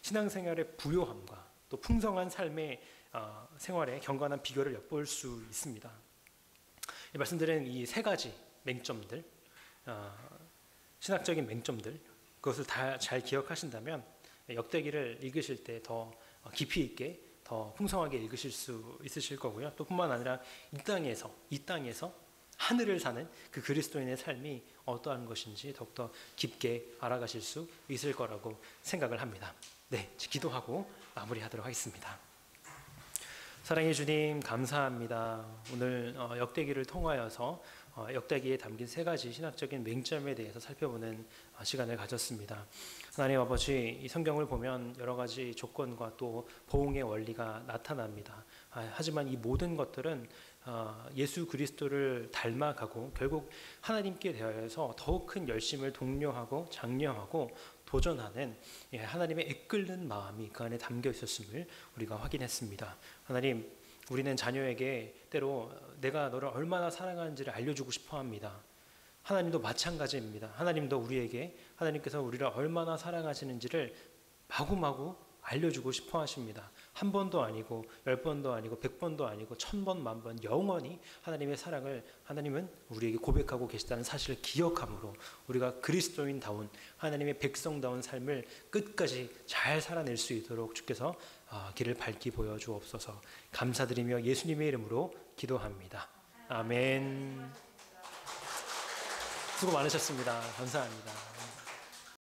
Speaker 1: 신앙생활의 부요함과 또 풍성한 삶의 생활의 경건한 비결을 엿볼 수 있습니다. 말씀드린 이 세 가지 맹점들, 신학적인 맹점들, 그것을 다 잘 기억하신다면 역대기를 읽으실 때 더 깊이 있게 더 풍성하게 읽으실 수 있으실 거고요. 또 뿐만 아니라 이 땅에서 하늘을 사는 그 그리스도인의 삶이 어떠한 것인지 더욱더 깊게 알아가실 수 있을 거라고 생각을 합니다. 네, 기도하고 마무리하도록 하겠습니다. 사랑해 주님, 감사합니다. 오늘 역대기를 통하여서 역대기에 담긴 세 가지 신학적인 맹점에 대해서 살펴보는 시간을 가졌습니다. 하나님 아버지, 이 성경을 보면 여러 가지 조건과 또 보응의 원리가 나타납니다. 하지만 이 모든 것들은 예수 그리스도를 닮아가고 결국 하나님께 대하여서 더욱 큰 열심을 독려하고 장려하고 도전하는 하나님의 애끓는 마음이 그 안에 담겨 있었음을 우리가 확인했습니다. 하나님, 우리는 자녀에게 때로 내가 너를 얼마나 사랑하는지를 알려주고 싶어 합니다. 하나님도 마찬가지입니다. 하나님께서 우리를 얼마나 사랑하시는지를 마구마구 알려주고 싶어 하십니다. 한 번도 아니고 10번도 아니고 100번도 아니고 1000번 만번 영원히 하나님의 사랑을 하나님은 우리에게 고백하고 계시다는 사실을 기억함으로 우리가 그리스도인다운 하나님의 백성다운 삶을 끝까지 잘 살아낼 수 있도록 주께서 길을 밝히 보여주옵소서. 감사드리며 예수님의 이름으로 기도합니다. 아멘. 수고 많으셨습니다. 감사합니다.